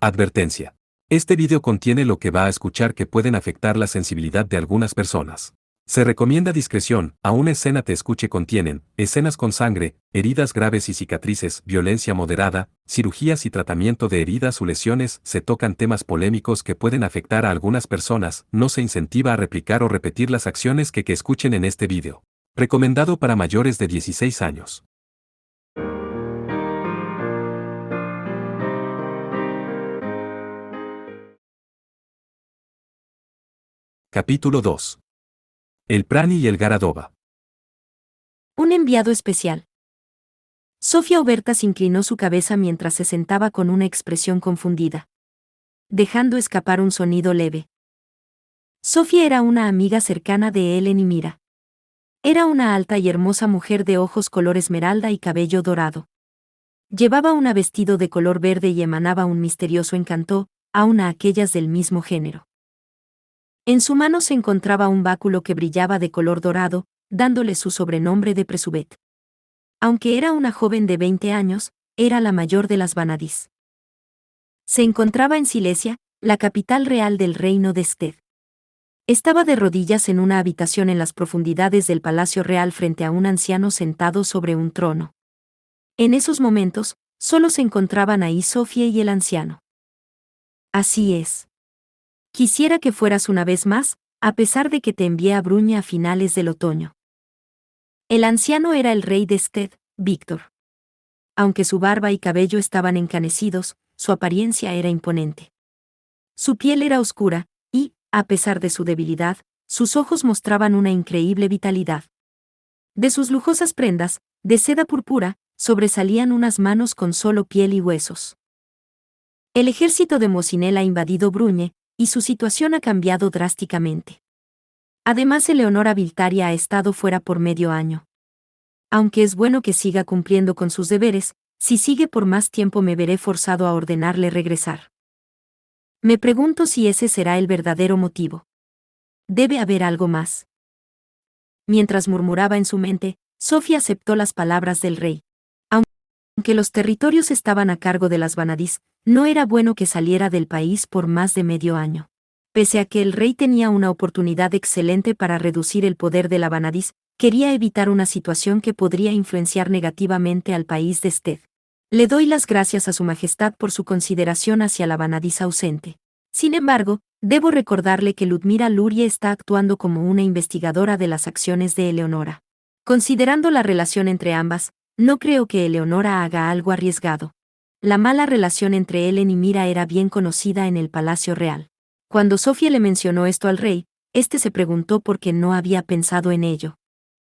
Advertencia. Este video contiene lo que va a escuchar que pueden afectar la sensibilidad de algunas personas. Se recomienda discreción, aún escena te escuche contienen, escenas con sangre, heridas graves y cicatrices, violencia moderada, cirugías y tratamiento de heridas o lesiones, se tocan temas polémicos que pueden afectar a algunas personas, no se incentiva a replicar o repetir las acciones que escuchen en este video. Recomendado para mayores de 16 años. Capítulo 2. El Prani y el Garadova. Un enviado especial. Sofía Obertas inclinó su cabeza mientras se sentaba con una expresión confundida, dejando escapar un sonido leve. Sofía era una amiga cercana de Ellen y Mira. Era una alta y hermosa mujer de ojos color esmeralda y cabello dorado. Llevaba un vestido de color verde y emanaba un misterioso encanto, aun a aquellas del mismo género. En su mano se encontraba un báculo que brillaba de color dorado, dándole su sobrenombre de Presubet. Aunque era una joven de 20 años, era la mayor de las Vanadis. Se encontraba en Silesia, la capital real del reino de Sted. Estaba de rodillas en una habitación en las profundidades del palacio real frente a un anciano sentado sobre un trono. En esos momentos, solo se encontraban ahí Sofía y el anciano. Así es. Quisiera que fueras una vez más, a pesar de que te envié a Bruña a finales del otoño. El anciano era el rey de Sted, Víctor. Aunque su barba y cabello estaban encanecidos, su apariencia era imponente. Su piel era oscura, y, a pesar de su debilidad, sus ojos mostraban una increíble vitalidad. De sus lujosas prendas, de seda púrpura, sobresalían unas manos con solo piel y huesos. El ejército de Mosinel ha invadido Bruñe, y su situación ha cambiado drásticamente. Además, Eleonora Viltaria ha estado fuera por medio año. Aunque es bueno que siga cumpliendo con sus deberes, si sigue por más tiempo me veré forzado a ordenarle regresar. Me pregunto si ese será el verdadero motivo. Debe haber algo más. Mientras murmuraba en su mente, Sofía aceptó las palabras del rey. Aunque los territorios estaban a cargo de las Vanadis, no era bueno que saliera del país por más de medio año. Pese a que el rey tenía una oportunidad excelente para reducir el poder de la Vanadis, quería evitar una situación que podría influenciar negativamente al país de Sted. Le doy las gracias a su majestad por su consideración hacia la Vanadis ausente. Sin embargo, debo recordarle que Ludmira Lurie está actuando como una investigadora de las acciones de Eleonora. Considerando la relación entre ambas, no creo que Eleonora haga algo arriesgado. La mala relación entre Ellen y Mira era bien conocida en el Palacio Real. Cuando Sofía le mencionó esto al rey, este se preguntó por qué no había pensado en ello.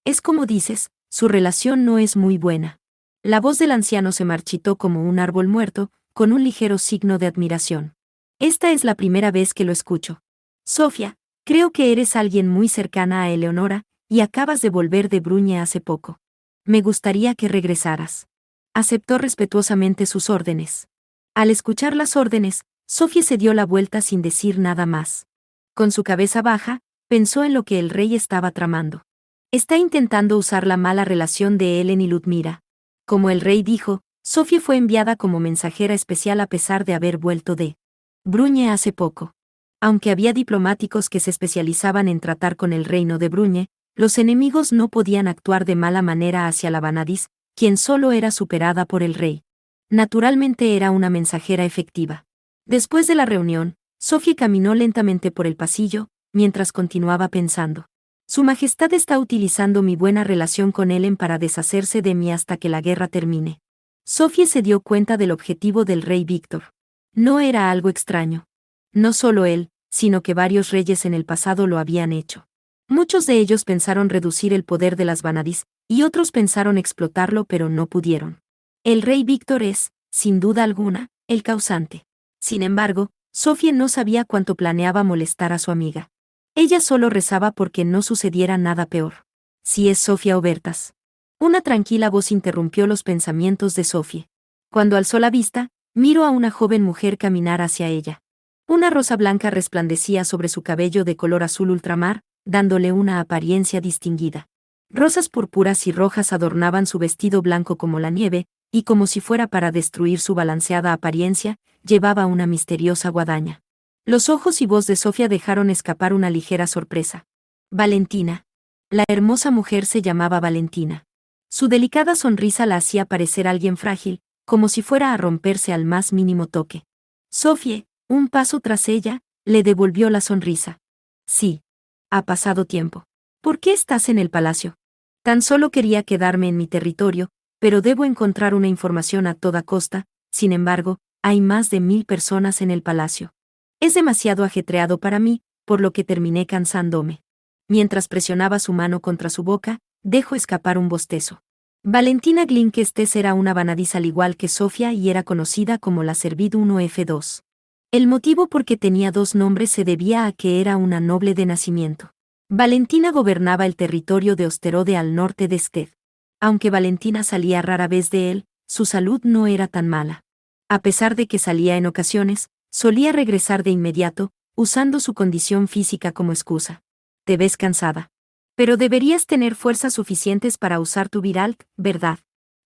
Es como dices, su relación no es muy buena. La voz del anciano se marchitó como un árbol muerto, con un ligero signo de admiración. Esta es la primera vez que lo escucho. Sofía, creo que eres alguien muy cercana a Eleonora, y acabas de volver de Bruñe hace poco. Me gustaría que regresaras. Aceptó respetuosamente sus órdenes. Al escuchar las órdenes, Sofía se dio la vuelta sin decir nada más. Con su cabeza baja, pensó en lo que el rey estaba tramando. Está intentando usar la mala relación de Ellen y Ludmira. Como el rey dijo, Sofía fue enviada como mensajera especial a pesar de haber vuelto de Bruñe hace poco. Aunque había diplomáticos que se especializaban en tratar con el reino de Bruñe, los enemigos no podían actuar de mala manera hacia la Vanadis, quien solo era superada por el rey. Naturalmente era una mensajera efectiva. Después de la reunión, Sofía caminó lentamente por el pasillo, mientras continuaba pensando. Su Majestad está utilizando mi buena relación con Ellen para deshacerse de mí hasta que la guerra termine. Sofía se dio cuenta del objetivo del rey Víctor. No era algo extraño. No solo él, sino que varios reyes en el pasado lo habían hecho. Muchos de ellos pensaron reducir el poder de las Vanadis, y otros pensaron explotarlo pero no pudieron. El rey Víctor es, sin duda alguna, el causante. Sin embargo, Sofía no sabía cuánto planeaba molestar a su amiga. Ella solo rezaba porque no sucediera nada peor. Si es Sofía Obertas. Una tranquila voz interrumpió los pensamientos de Sofía. Cuando alzó la vista, miró a una joven mujer caminar hacia ella. Una rosa blanca resplandecía sobre su cabello de color azul ultramar, dándole una apariencia distinguida. Rosas púrpuras y rojas adornaban su vestido blanco como la nieve, y como si fuera para destruir su balanceada apariencia, llevaba una misteriosa guadaña. Los ojos y voz de Sofía dejaron escapar una ligera sorpresa. Valentina. La hermosa mujer se llamaba Valentina. Su delicada sonrisa la hacía parecer alguien frágil, como si fuera a romperse al más mínimo toque. Sofía, un paso tras ella, le devolvió la sonrisa. Sí. Ha pasado tiempo. ¿Por qué estás en el palacio? Tan solo quería quedarme en mi territorio, pero debo encontrar una información a toda costa. Sin embargo, hay más de 1000 personas en el palacio. Es demasiado ajetreado para mí, por lo que terminé cansándome. Mientras presionaba su mano contra su boca, dejó escapar un bostezo. Valentina Glinkestes era una vanadiza al igual que Sofía y era conocida como la Servid 1F2. El motivo por qué tenía 2 nombres se debía a que era una noble de nacimiento. Valentina gobernaba el territorio de Osterode al norte de Sted. Aunque Valentina salía rara vez de él, su salud no era tan mala. A pesar de que salía en ocasiones, solía regresar de inmediato, usando su condición física como excusa. Te ves cansada. Pero deberías tener fuerzas suficientes para usar tu Viralt, ¿verdad?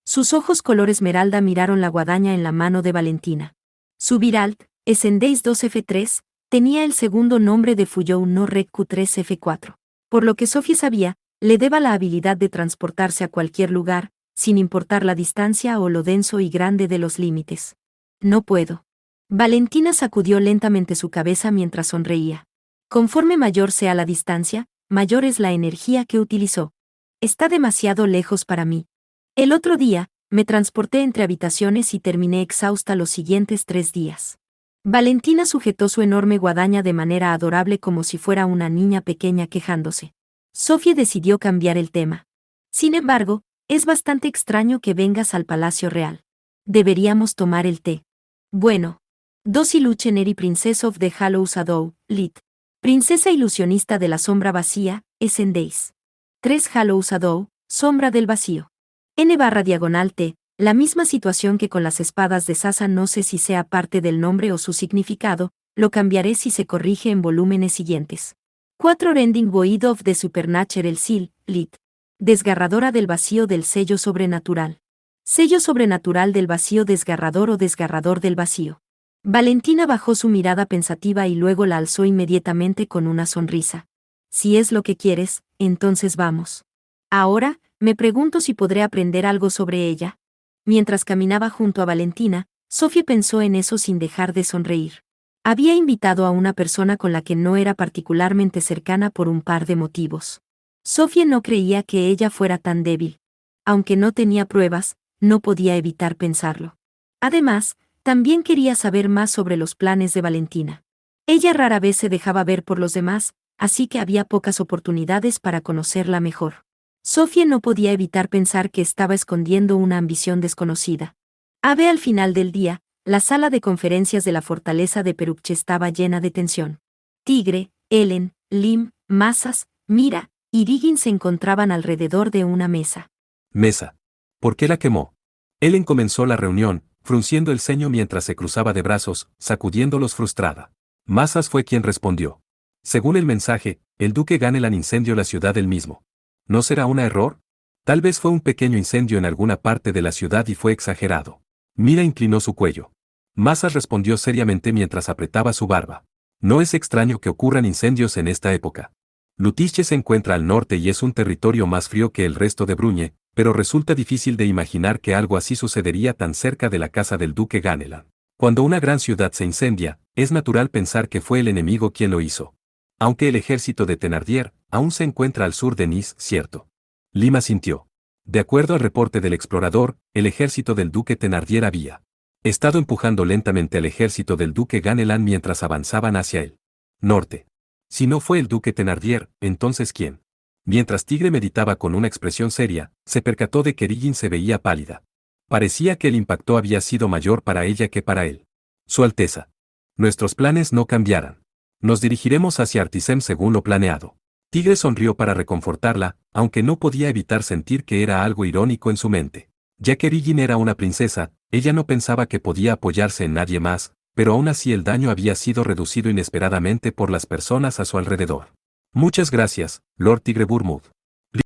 Sus ojos color esmeralda miraron la guadaña en la mano de Valentina. Su Viralt, Essendeis 2F3, tenía el segundo nombre de Fuyou no Rec Q3F4. Por lo que Sofía sabía, le deba la habilidad de transportarse a cualquier lugar, sin importar la distancia o lo denso y grande de los límites. No puedo. Valentina sacudió lentamente su cabeza mientras sonreía. Conforme mayor sea la distancia, mayor es la energía que utilizó. Está demasiado lejos para mí. El otro día, me transporté entre habitaciones y terminé exhausta los siguientes 3 días. Valentina sujetó su enorme guadaña de manera adorable como si fuera una niña pequeña quejándose. Sofía decidió cambiar el tema. Sin embargo, es bastante extraño que vengas al Palacio Real. Deberíamos tomar el té. Bueno. 2 Illusionary Princess of the Hollow Shadow, Lit. Princesa ilusionista de la sombra vacía, Essendeis. 3 Hollow Shadow, sombra del vacío. N/T, la misma situación que con las espadas de Sasa, no sé si sea parte del nombre o su significado, lo cambiaré si se corrige en volúmenes siguientes. 4 Rending Void of the Supernatural Seal, Lit. Desgarradora del vacío del sello sobrenatural. Sello sobrenatural del vacío, desgarrador o desgarrador del vacío. Valentina bajó su mirada pensativa y luego la alzó inmediatamente con una sonrisa. Si es lo que quieres, entonces vamos. Ahora, me pregunto si podré aprender algo sobre ella. Mientras caminaba junto a Valentina, Sofía pensó en eso sin dejar de sonreír. Había invitado a una persona con la que no era particularmente cercana por un par de motivos. Sofía no creía que ella fuera tan débil. Aunque no tenía pruebas, no podía evitar pensarlo. Además, también quería saber más sobre los planes de Valentina. Ella rara vez se dejaba ver por los demás, así que había pocas oportunidades para conocerla mejor. Sofía no podía evitar pensar que estaba escondiendo una ambición desconocida. Al final del día, la sala de conferencias de la fortaleza de Peruche estaba llena de tensión. Tigre, Ellen, Lim, Masas, Mira y Riggin se encontraban alrededor de una mesa. Mesa. ¿Por qué la quemó? Ellen comenzó la reunión, frunciendo el ceño mientras se cruzaba de brazos, sacudiéndolos frustrada. Masas fue quien respondió. Según el mensaje, el duque Ganelan incendió la ciudad él mismo. ¿No será un error? Tal vez fue un pequeño incendio en alguna parte de la ciudad y fue exagerado. Mira inclinó su cuello. Masas respondió seriamente mientras apretaba su barba. No es extraño que ocurran incendios en esta época. Lutiche se encuentra al norte y es un territorio más frío que el resto de Bruñe, pero resulta difícil de imaginar que algo así sucedería tan cerca de la casa del duque Ganelan. Cuando una gran ciudad se incendia, es natural pensar que fue el enemigo quien lo hizo. Aunque el ejército de Thenardier aún se encuentra al sur de Nice, cierto. Lima sintió. De acuerdo al reporte del explorador, el ejército del duque Thenardier había estado empujando lentamente al ejército del duque Ganelan mientras avanzaban hacia el norte. Si no fue el duque Thenardier, entonces ¿quién? Mientras Tigre meditaba con una expresión seria, se percató de que Riggin se veía pálida. Parecía que el impacto había sido mayor para ella que para él. Su Alteza. Nuestros planes no cambiarán. Nos dirigiremos hacia Artisem según lo planeado. Tigre sonrió para reconfortarla, aunque no podía evitar sentir que era algo irónico en su mente. Ya que Riggin era una princesa, ella no pensaba que podía apoyarse en nadie más, pero aún así el daño había sido reducido inesperadamente por las personas a su alrededor. Muchas gracias, Lord Tigre Burmouth.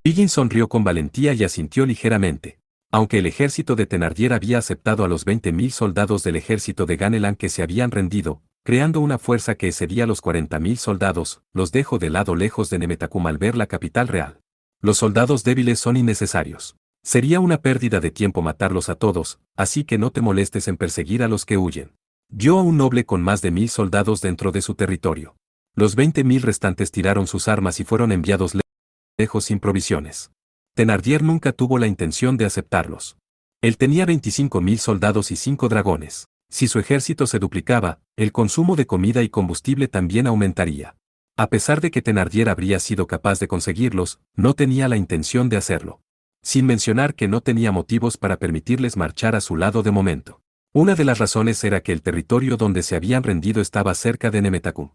Riggin sonrió con valentía y asintió ligeramente. Aunque el ejército de Thenardier había aceptado a los 20.000 soldados del ejército de Ganelan que se habían rendido, creando una fuerza que excedía los 40.000 soldados, los dejó de lado lejos de Nemetacum al ver la capital real. Los soldados débiles son innecesarios. Sería una pérdida de tiempo matarlos a todos, así que no te molestes en perseguir a los que huyen. Vio a un noble con más de 1.000 soldados dentro de su territorio. Los 20.000 restantes tiraron sus armas y fueron enviados lejos sin provisiones. Thenardier nunca tuvo la intención de aceptarlos. Él tenía 25.000 soldados y 5 dragones. Si su ejército se duplicaba, el consumo de comida y combustible también aumentaría. A pesar de que Thenardier habría sido capaz de conseguirlos, no tenía la intención de hacerlo. Sin mencionar que no tenía motivos para permitirles marchar a su lado de momento. Una de las razones era que el territorio donde se habían rendido estaba cerca de Nemetacum.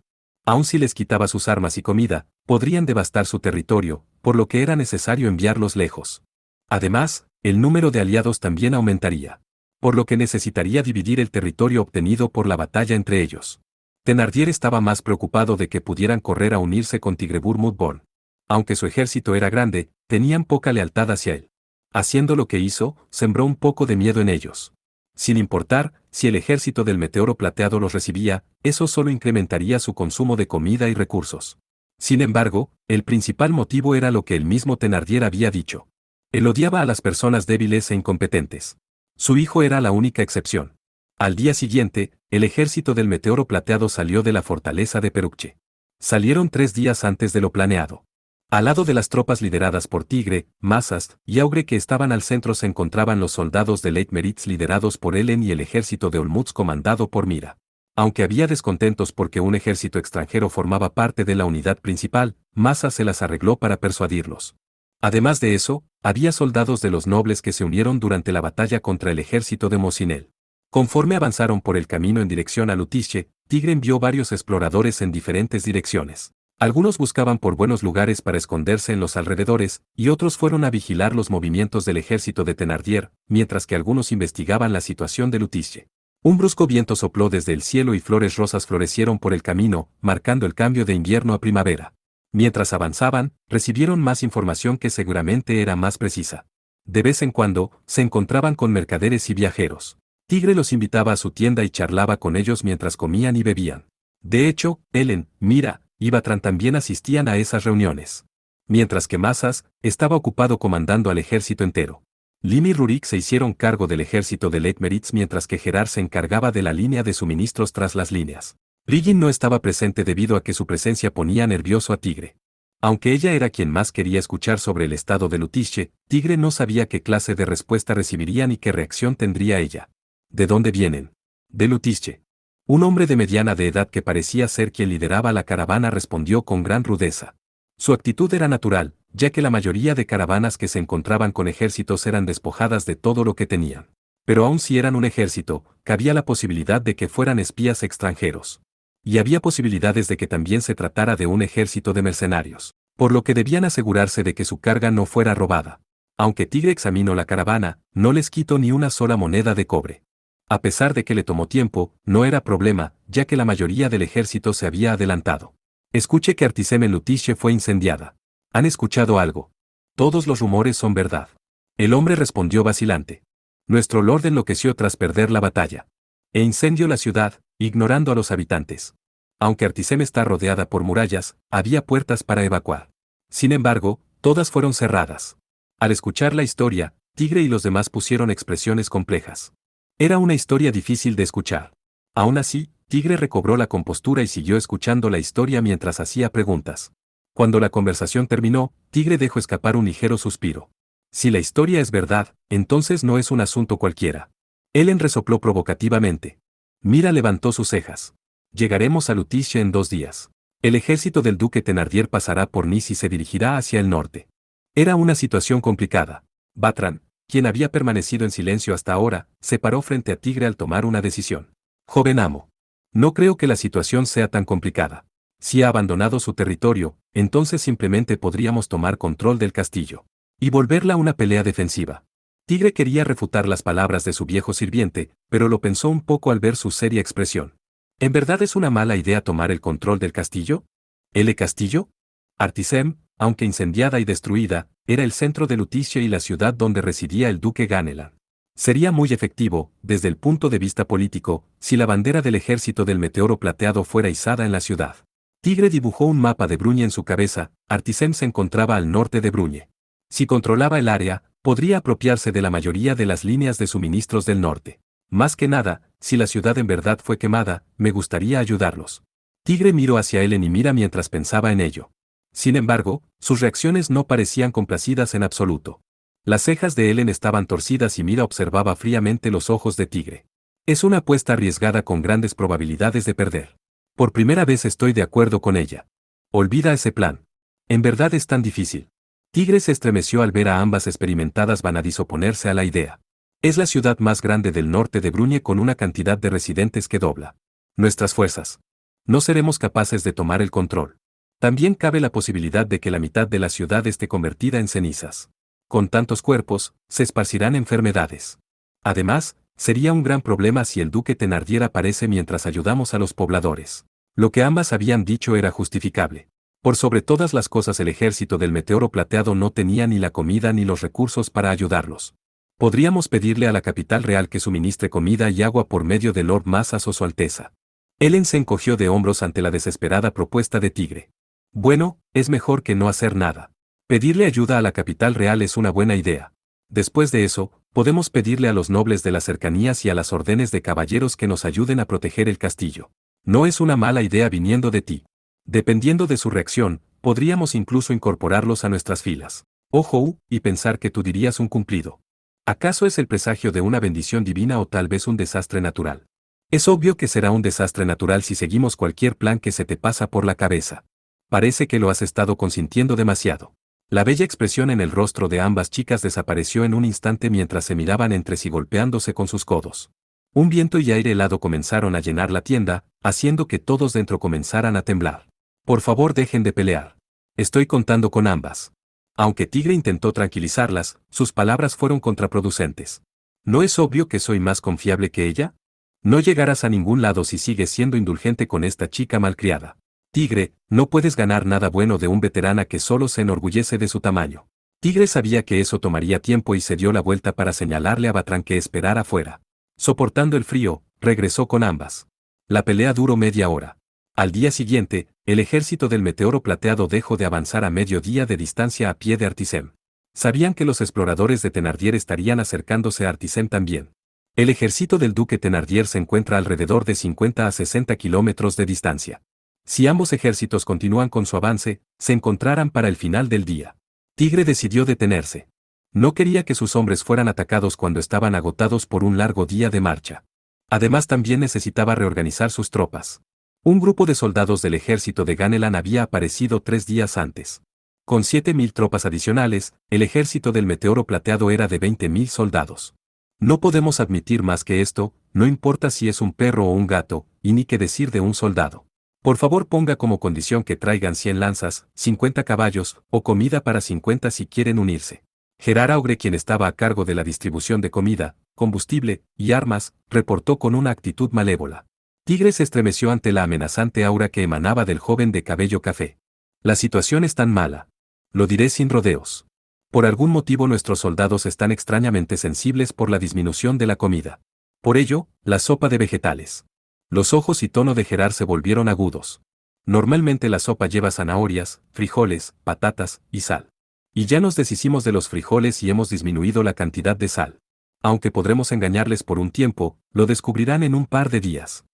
Aun si les quitaba sus armas y comida, podrían devastar su territorio, por lo que era necesario enviarlos lejos. Además, el número de aliados también aumentaría, por lo que necesitaría dividir el territorio obtenido por la batalla entre ellos. Thenardier estaba más preocupado de que pudieran correr a unirse con Tigrebur-Mudborn. Aunque su ejército era grande, tenían poca lealtad hacia él. Haciendo lo que hizo, sembró un poco de miedo en ellos. Sin importar si el ejército del meteoro plateado los recibía, eso solo incrementaría su consumo de comida y recursos. Sin embargo, el principal motivo era lo que el mismo Thenardier había dicho. Él odiaba a las personas débiles e incompetentes. Su hijo era la única excepción. Al día siguiente, el ejército del meteoro plateado salió de la fortaleza de Peruche. Salieron 3 días antes de lo planeado. Al lado de las tropas lideradas por Tigre, Masast y Augre que estaban al centro se encontraban los soldados de Leitmeritz liderados por Elen y el ejército de Olmutz comandado por Mira. Aunque había descontentos porque un ejército extranjero formaba parte de la unidad principal, Masast se las arregló para persuadirlos. Además de eso, había soldados de los nobles que se unieron durante la batalla contra el ejército de Mosinel. Conforme avanzaron por el camino en dirección a Lutiche, Tigre envió varios exploradores en diferentes direcciones. Algunos buscaban por buenos lugares para esconderse en los alrededores, y otros fueron a vigilar los movimientos del ejército de Thenardier, mientras que algunos investigaban la situación de Lutiche. Un brusco viento sopló desde el cielo y flores rosas florecieron por el camino, marcando el cambio de invierno a primavera. Mientras avanzaban, recibieron más información que seguramente era más precisa. De vez en cuando, se encontraban con mercaderes y viajeros. Tigre los invitaba a su tienda y charlaba con ellos mientras comían y bebían. De hecho, Elen, Mira y Batran también asistían a esas reuniones. Mientras que Masas estaba ocupado comandando al ejército entero. Lim y Rurik se hicieron cargo del ejército de Leitmeritz mientras que Gerard se encargaba de la línea de suministros tras las líneas. Brigin no estaba presente debido a que su presencia ponía nervioso a Tigre. Aunque ella era quien más quería escuchar sobre el estado de Lutiche, Tigre no sabía qué clase de respuesta recibiría ni qué reacción tendría ella. ¿De dónde vienen? De Lutiche. Un hombre de mediana de edad que parecía ser quien lideraba la caravana respondió con gran rudeza. Su actitud era natural, ya que la mayoría de caravanas que se encontraban con ejércitos eran despojadas de todo lo que tenían. Pero aun si eran un ejército, cabía la posibilidad de que fueran espías extranjeros. Y había posibilidades de que también se tratara de un ejército de mercenarios, por lo que debían asegurarse de que su carga no fuera robada. Aunque Tigre examinó la caravana, no les quitó ni una sola moneda de cobre. A pesar de que le tomó tiempo, no era problema, ya que la mayoría del ejército se había adelantado. Escuche que Artisem en Lutiche fue incendiada. ¿Han escuchado algo? Todos los rumores son verdad. El hombre respondió vacilante. Nuestro lord enloqueció tras perder la batalla. E incendió la ciudad, ignorando a los habitantes. Aunque Artisem está rodeada por murallas, había puertas para evacuar. Sin embargo, todas fueron cerradas. Al escuchar la historia, Tigre y los demás pusieron expresiones complejas. Era una historia difícil de escuchar. Aún así, Tigre recobró la compostura y siguió escuchando la historia mientras hacía preguntas. Cuando la conversación terminó, Tigre dejó escapar un ligero suspiro. Si la historia es verdad, entonces no es un asunto cualquiera. Ellen resopló provocativamente. Mira levantó sus cejas. Llegaremos a Lutiche en 2 días. El ejército del duque Thenardier pasará por Nice y se dirigirá hacia el norte. Era una situación complicada. Batran, quien había permanecido en silencio hasta ahora, se paró frente a Tigre al tomar una decisión. Joven amo. No creo que la situación sea tan complicada. Si ha abandonado su territorio, entonces simplemente podríamos tomar control del castillo. Y volverla una pelea defensiva. Tigre quería refutar las palabras de su viejo sirviente, pero lo pensó un poco al ver su seria expresión. ¿En verdad es una mala idea tomar el control del castillo? ¿El castillo? Artisem, aunque incendiada y destruida, era el centro de Luticia y la ciudad donde residía el duque Ganelan. Sería muy efectivo, desde el punto de vista político, si la bandera del ejército del meteoro plateado fuera izada en la ciudad. Tigre dibujó un mapa de Bruñe en su cabeza. Artisem se encontraba al norte de Bruñe. Si controlaba el área, podría apropiarse de la mayoría de las líneas de suministros del norte. Más que nada, si la ciudad en verdad fue quemada, me gustaría ayudarlos. Tigre miró hacia Ellen y Mira mientras pensaba en ello. Sin embargo, sus reacciones no parecían complacidas en absoluto. Las cejas de Ellen estaban torcidas y Mira observaba fríamente los ojos de Tigre. Es una apuesta arriesgada con grandes probabilidades de perder. Por primera vez estoy de acuerdo con ella. Olvida ese plan. En verdad es tan difícil. Tigre se estremeció al ver a ambas experimentadas Vanadis oponerse a la idea. Es la ciudad más grande del norte de Bruñe con una cantidad de residentes que dobla nuestras fuerzas. No seremos capaces de tomar el control. También cabe la posibilidad de que la mitad de la ciudad esté convertida en cenizas. Con tantos cuerpos, se esparcirán enfermedades. Además, sería un gran problema si el duque Thenardier aparece mientras ayudamos a los pobladores. Lo que ambas habían dicho era justificable. Por sobre todas las cosas el ejército del meteoro plateado no tenía ni la comida ni los recursos para ayudarlos. Podríamos pedirle a la capital real que suministre comida y agua por medio de Lord Massas o su Alteza. Ellen se encogió de hombros ante la desesperada propuesta de Tigre. Bueno, es mejor que no hacer nada. Pedirle ayuda a la capital real es una buena idea. Después de eso, podemos pedirle a los nobles de las cercanías y a las órdenes de caballeros que nos ayuden a proteger el castillo. No es una mala idea viniendo de ti. Dependiendo de su reacción, podríamos incluso incorporarlos a nuestras filas. Ojo, y pensar que tú dirías un cumplido. ¿Acaso es el presagio de una bendición divina o tal vez un desastre natural? Es obvio que será un desastre natural si seguimos cualquier plan que se te pasa por la cabeza. Parece que lo has estado consintiendo demasiado. La bella expresión en el rostro de ambas chicas desapareció en un instante mientras se miraban entre sí golpeándose con sus codos. Un viento y aire helado comenzaron a llenar la tienda, haciendo que todos dentro comenzaran a temblar. Por favor, dejen de pelear. Estoy contando con ambas. Aunque Tigre intentó tranquilizarlas, sus palabras fueron contraproducentes. ¿No es obvio que soy más confiable que ella? No llegarás a ningún lado si sigues siendo indulgente con esta chica malcriada. Tigre, no puedes ganar nada bueno de un veterana que solo se enorgullece de su tamaño. Tigre sabía que eso tomaría tiempo y se dio la vuelta para señalarle a Batrán que esperara afuera. Soportando el frío, regresó con ambas. La pelea duró media hora. Al día siguiente, el ejército del meteoro plateado dejó de avanzar a mediodía de distancia a pie de Artisem. Sabían que los exploradores de Thenardier estarían acercándose a Artisem también. El ejército del duque Thenardier se encuentra alrededor de 50 a 60 kilómetros de distancia. Si ambos ejércitos continúan con su avance, se encontrarán para el final del día. Tigre decidió detenerse. No quería que sus hombres fueran atacados cuando estaban agotados por un largo día de marcha. Además también necesitaba reorganizar sus tropas. Un grupo de soldados del ejército de Ganelan había aparecido 3 días antes. Con 7.000 tropas adicionales, el ejército del meteoro plateado era de 20.000 soldados. No podemos admitir más que esto, no importa si es un perro o un gato, y ni qué decir de un soldado. Por favor ponga como condición que traigan 100 lanzas, 50 caballos, o comida para 50 si quieren unirse. Gerard Augre, quien estaba a cargo de la distribución de comida, combustible y armas, reportó con una actitud malévola. Tigre se estremeció ante la amenazante aura que emanaba del joven de cabello café. La situación es tan mala. Lo diré sin rodeos. Por algún motivo nuestros soldados están extrañamente sensibles por la disminución de la comida. Por ello, la sopa de vegetales. Los ojos y tono de Gerard se volvieron agudos. Normalmente la sopa lleva zanahorias, frijoles, patatas y sal. Y ya nos deshicimos de los frijoles y hemos disminuido la cantidad de sal. Aunque podremos engañarles por un tiempo, lo descubrirán en un par de días.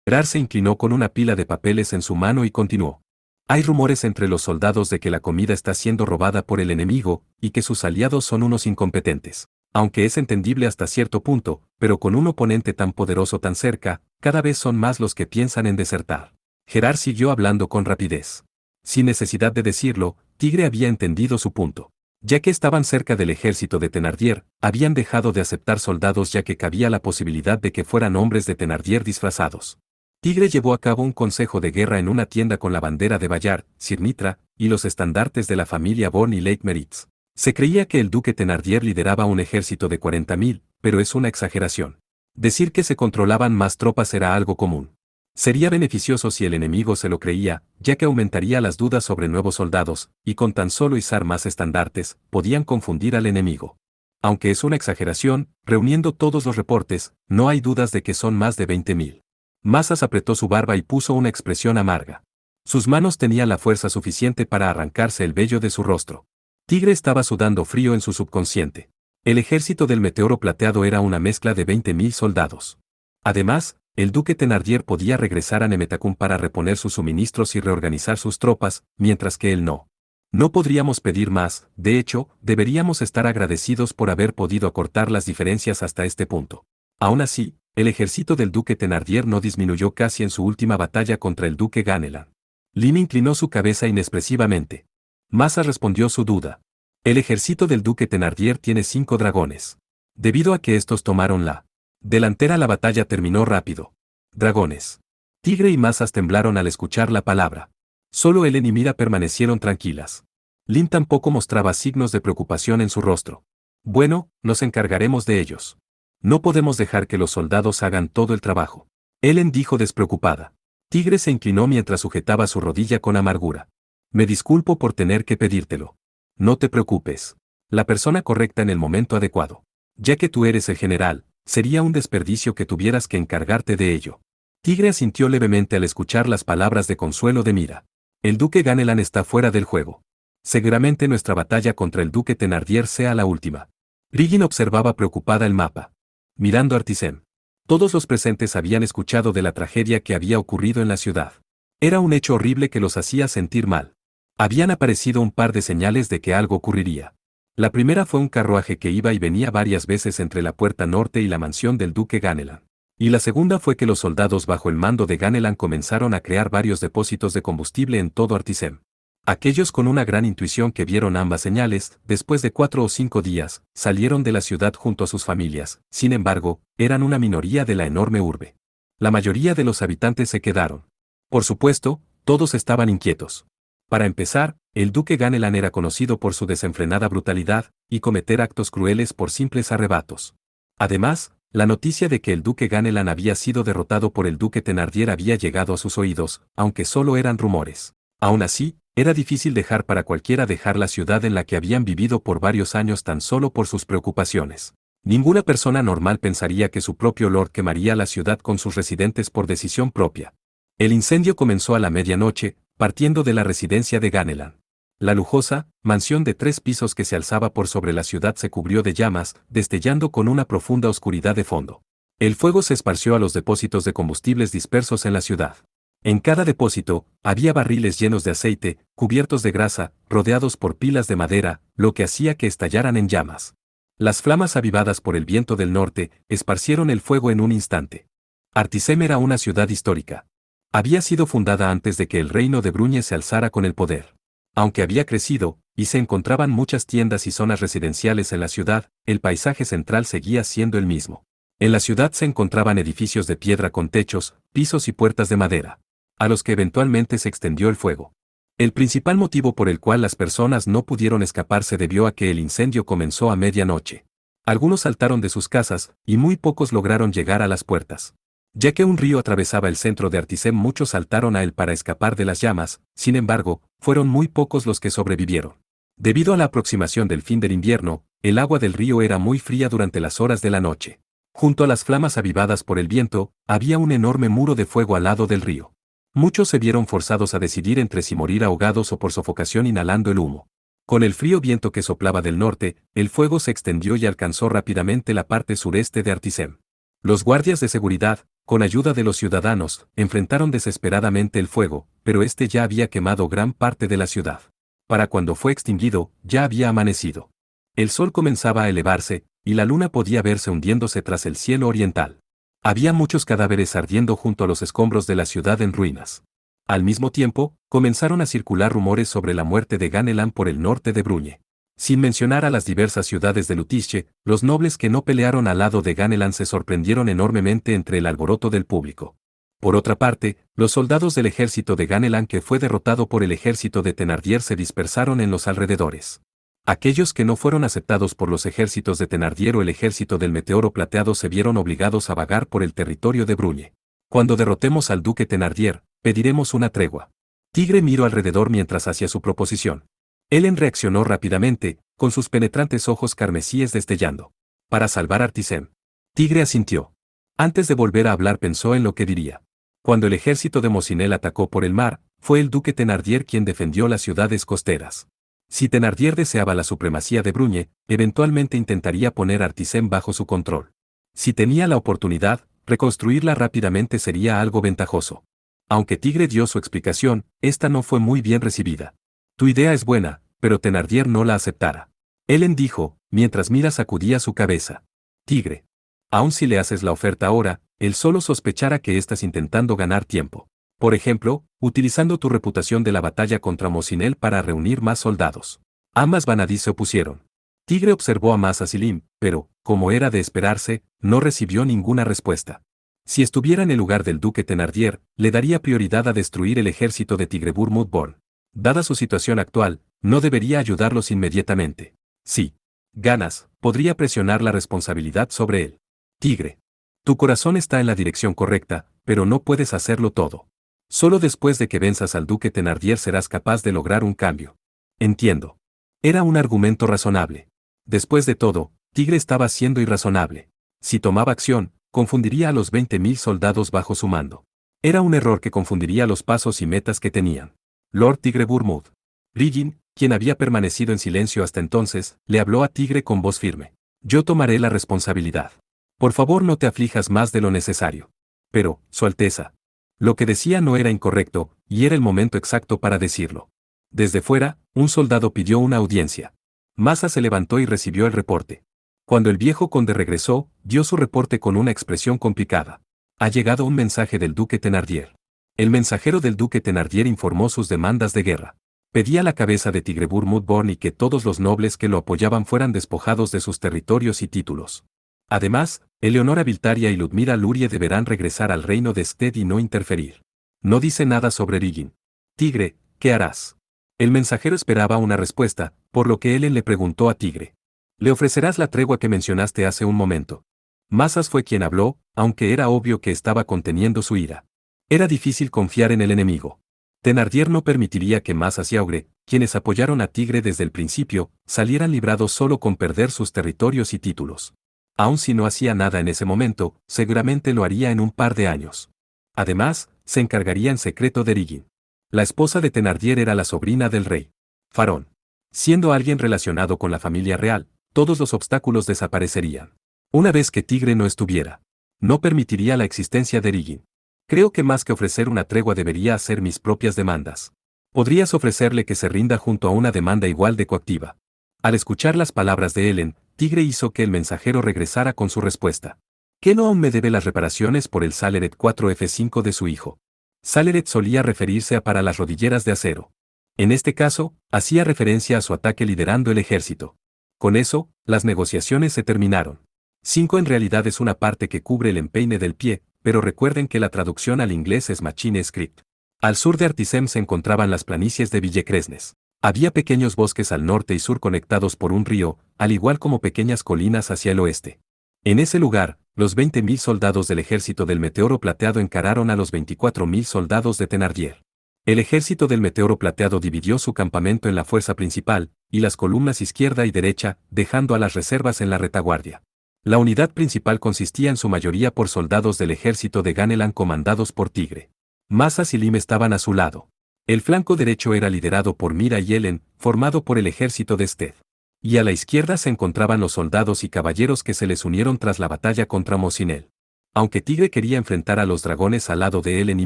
Gerard se inclinó con una pila de papeles en su mano y continuó. Hay rumores entre los soldados de que la comida está siendo robada por el enemigo, y que sus aliados son unos incompetentes. Aunque es entendible hasta cierto punto, pero con un oponente tan poderoso tan cerca, cada vez son más los que piensan en desertar. Gerard siguió hablando con rapidez. Sin necesidad de decirlo, Tigre había entendido su punto. Ya que estaban cerca del ejército de Thenardier, habían dejado de aceptar soldados ya que cabía la posibilidad de que fueran hombres de Thenardier disfrazados. Tigre llevó a cabo un consejo de guerra en una tienda con la bandera de Bayard, Sir Mitra, y los estandartes de la familia Bourne y Lake Meritz. Se creía que el duque Thenardier lideraba un ejército de 40.000, pero es una exageración. Decir que se controlaban más tropas era algo común. Sería beneficioso si el enemigo se lo creía, ya que aumentaría las dudas sobre nuevos soldados, y con tan solo izar más estandartes, podían confundir al enemigo. Aunque es una exageración, reuniendo todos los reportes, no hay dudas de que son más de 20.000. Masas apretó su barba y puso una expresión amarga. Sus manos tenían la fuerza suficiente para arrancarse el vello de su rostro. Tigre estaba sudando frío en su subconsciente. El ejército del meteoro plateado era una mezcla de 20.000 soldados. Además, el duque Thenardier podía regresar a Nemetacum para reponer sus suministros y reorganizar sus tropas, mientras que él no. No podríamos pedir más, de hecho, deberíamos estar agradecidos por haber podido acortar las diferencias hasta este punto. Aún así, el ejército del duque Thenardier no disminuyó casi en su última batalla contra el duque Ganelan. Lin inclinó su cabeza inexpresivamente. Massa respondió su duda. El ejército del duque Thenardier tiene 5 dragones. Debido a que estos tomaron la delantera, la batalla terminó rápido. Dragones. Tigre y Masas temblaron al escuchar la palabra. Solo Ellen y Mira permanecieron tranquilas. Lin tampoco mostraba signos de preocupación en su rostro. Bueno, nos encargaremos de ellos. No podemos dejar que los soldados hagan todo el trabajo. Ellen dijo despreocupada. Tigre se inclinó mientras sujetaba su rodilla con amargura. Me disculpo por tener que pedírtelo. No te preocupes. La persona correcta en el momento adecuado. Ya que tú eres el general, sería un desperdicio que tuvieras que encargarte de ello. Tigre asintió levemente al escuchar las palabras de consuelo de Mira. El duque Ganelan está fuera del juego. Seguramente nuestra batalla contra el duque Thenardier sea la última. Brigitte observaba preocupada el mapa. Mirando a Artisem. Todos los presentes habían escuchado de la tragedia que había ocurrido en la ciudad. Era un hecho horrible que los hacía sentir mal. Habían aparecido un par de señales de que algo ocurriría. La primera fue un carruaje que iba y venía varias veces entre la puerta norte y la mansión del duque Ganelan. Y la segunda fue que los soldados bajo el mando de Ganelan comenzaron a crear varios depósitos de combustible en todo Artisem. Aquellos con una gran intuición que vieron ambas señales, después de 4 o 5 días, salieron de la ciudad junto a sus familias. Sin embargo, eran una minoría de la enorme urbe. La mayoría de los habitantes se quedaron. Por supuesto, todos estaban inquietos. Para empezar, el duque Ganelan era conocido por su desenfrenada brutalidad y cometer actos crueles por simples arrebatos. Además, la noticia de que el duque Ganelan había sido derrotado por el duque Thenardier había llegado a sus oídos, aunque solo eran rumores. Aún así, era difícil dejar para cualquiera dejar la ciudad en la que habían vivido por varios años tan solo por sus preocupaciones. Ninguna persona normal pensaría que su propio lord quemaría la ciudad con sus residentes por decisión propia. El incendio comenzó a la medianoche, partiendo de la residencia de Ganelan. La lujosa mansión de 3 pisos que se alzaba por sobre la ciudad se cubrió de llamas, destellando con una profunda oscuridad de fondo. El fuego se esparció a los depósitos de combustibles dispersos en la ciudad. En cada depósito, había barriles llenos de aceite, cubiertos de grasa, rodeados por pilas de madera, lo que hacía que estallaran en llamas. Las flamas avivadas por el viento del norte, esparcieron el fuego en un instante. Artisem era una ciudad histórica. Había sido fundada antes de que el reino de Bruñe se alzara con el poder. Aunque había crecido, y se encontraban muchas tiendas y zonas residenciales en la ciudad, el paisaje central seguía siendo el mismo. En la ciudad se encontraban edificios de piedra con techos, pisos y puertas de madera, a los que eventualmente se extendió el fuego. El principal motivo por el cual las personas no pudieron escapar se debió a que el incendio comenzó a medianoche. Algunos saltaron de sus casas, y muy pocos lograron llegar a las puertas. Ya que un río atravesaba el centro de Artisem, muchos saltaron a él para escapar de las llamas, sin embargo, fueron muy pocos los que sobrevivieron. Debido a la aproximación del fin del invierno, el agua del río era muy fría durante las horas de la noche. Junto a las flamas avivadas por el viento, había un enorme muro de fuego al lado del río. Muchos se vieron forzados a decidir entre si morir ahogados o por sofocación inhalando el humo. Con el frío viento que soplaba del norte, el fuego se extendió y alcanzó rápidamente la parte sureste de Artisem. Los guardias de seguridad, con ayuda de los ciudadanos, enfrentaron desesperadamente el fuego, pero este ya había quemado gran parte de la ciudad. Para cuando fue extinguido, ya había amanecido. El sol comenzaba a elevarse, y la luna podía verse hundiéndose tras el cielo oriental. Había muchos cadáveres ardiendo junto a los escombros de la ciudad en ruinas. Al mismo tiempo, comenzaron a circular rumores sobre la muerte de Ganelan por el norte de Bruñe. Sin mencionar a las diversas ciudades de Lutiche, los nobles que no pelearon al lado de Ganelan se sorprendieron enormemente entre el alboroto del público. Por otra parte, los soldados del ejército de Ganelan que fue derrotado por el ejército de Thenardier se dispersaron en los alrededores. Aquellos que no fueron aceptados por los ejércitos de Thenardier o el ejército del Meteoro Plateado se vieron obligados a vagar por el territorio de Bruñe. Cuando derrotemos al duque Thenardier, pediremos una tregua. Tigre miró alrededor mientras hacía su proposición. Helen reaccionó rápidamente, con sus penetrantes ojos carmesíes destellando. Para salvar a Artisem. Tigre asintió. Antes de volver a hablar pensó en lo que diría. Cuando el ejército de Mosinel atacó por el mar, fue el duque Thenardier quien defendió las ciudades costeras. Si Thenardier deseaba la supremacía de Bruñe, eventualmente intentaría poner a Artisem bajo su control. Si tenía la oportunidad, reconstruirla rápidamente sería algo ventajoso. Aunque Tigre dio su explicación, esta no fue muy bien recibida. Tu idea es buena, pero Thenardier no la aceptara. Helen dijo, mientras Mira sacudía su cabeza. Tigre. Aun si le haces la oferta ahora, él solo sospechará que estás intentando ganar tiempo. Por ejemplo, utilizando tu reputación de la batalla contra Mosinel para reunir más soldados. Ambas Vanadis se opusieron. Tigre observó a Masa Silim, pero, como era de esperarse, no recibió ninguna respuesta. Si estuviera en el lugar del duque Thenardier, le daría prioridad a destruir el ejército de Tigrebur-Mudborn. Dada su situación actual, no debería ayudarlos inmediatamente. Sí. Ganas, podría presionar la responsabilidad sobre él. Tigre. Tu corazón está en la dirección correcta, pero no puedes hacerlo todo. Solo después de que venzas al duque Thenardier serás capaz de lograr un cambio. Entiendo. Era un argumento razonable. Después de todo, Tigre estaba siendo irrazonable. Si tomaba acción, confundiría a los 20.000 soldados bajo su mando. Era un error que confundiría los pasos y metas que tenían. Lord Tigrebur-Mud. Riggin, quien había permanecido en silencio hasta entonces, le habló a Tigre con voz firme. Yo tomaré la responsabilidad. Por favor no te aflijas más de lo necesario. Pero, Su Alteza. Lo que decía no era incorrecto, y era el momento exacto para decirlo. Desde fuera, un soldado pidió una audiencia. Masa se levantó y recibió el reporte. Cuando el viejo conde regresó, dio su reporte con una expresión complicada. Ha llegado un mensaje del duque Thenardier. El mensajero del duque Thenardier informó sus demandas de guerra. Pedía la cabeza de Tigrebur-Mudborn y que todos los nobles que lo apoyaban fueran despojados de sus territorios y títulos. Además, Eleonora Viltaria y Ludmira Lurie deberán regresar al reino de Sted y no interferir. No dice nada sobre Riggin. Tigre, ¿qué harás? El mensajero esperaba una respuesta, por lo que Helen le preguntó a Tigre. Le ofrecerás la tregua que mencionaste hace un momento. Masas fue quien habló, aunque era obvio que estaba conteniendo su ira. Era difícil confiar en el enemigo. Thenardier no permitiría que Masas y Augre, quienes apoyaron a Tigre desde el principio, salieran librados solo con perder sus territorios y títulos. Aun si no hacía nada en ese momento, seguramente lo haría en un par de años. Además, se encargaría en secreto de Riggin. La esposa de Thenardier era la sobrina del rey. Farón. Siendo alguien relacionado con la familia real, todos los obstáculos desaparecerían. Una vez que Tigre no estuviera, no permitiría la existencia de Riggin. Creo que más que ofrecer una tregua debería hacer mis propias demandas. Podrías ofrecerle que se rinda junto a una demanda igual de coactiva. Al escuchar las palabras de Helen, Tigre hizo que el mensajero regresara con su respuesta. ¿Que no aún me debe las reparaciones por el Saleret 4F5 de su hijo? Saleret solía referirse a para las rodilleras de acero. En este caso, hacía referencia a su ataque liderando el ejército. Con eso, las negociaciones se terminaron. 5 en realidad es una parte que cubre el empeine del pie, pero recuerden que la traducción al inglés es Machine Script. Al sur de Artisem se encontraban las planicies de Villecresnes. Había pequeños bosques al norte y sur conectados por un río, al igual como pequeñas colinas hacia el oeste. En ese lugar, los 20.000 soldados del ejército del Meteoro Plateado encararon a los 24.000 soldados de Thenardier. El ejército del Meteoro Plateado dividió su campamento en la fuerza principal, y las columnas izquierda y derecha, dejando a las reservas en la retaguardia. La unidad principal consistía en su mayoría por soldados del ejército de Ganelan comandados por Tigre. Masas y Lim estaban a su lado. El flanco derecho era liderado por Mira y Helen, formado por el ejército de Sted. Y a la izquierda se encontraban los soldados y caballeros que se les unieron tras la batalla contra Mosinel. Aunque Tigre quería enfrentar a los dragones al lado de Helen y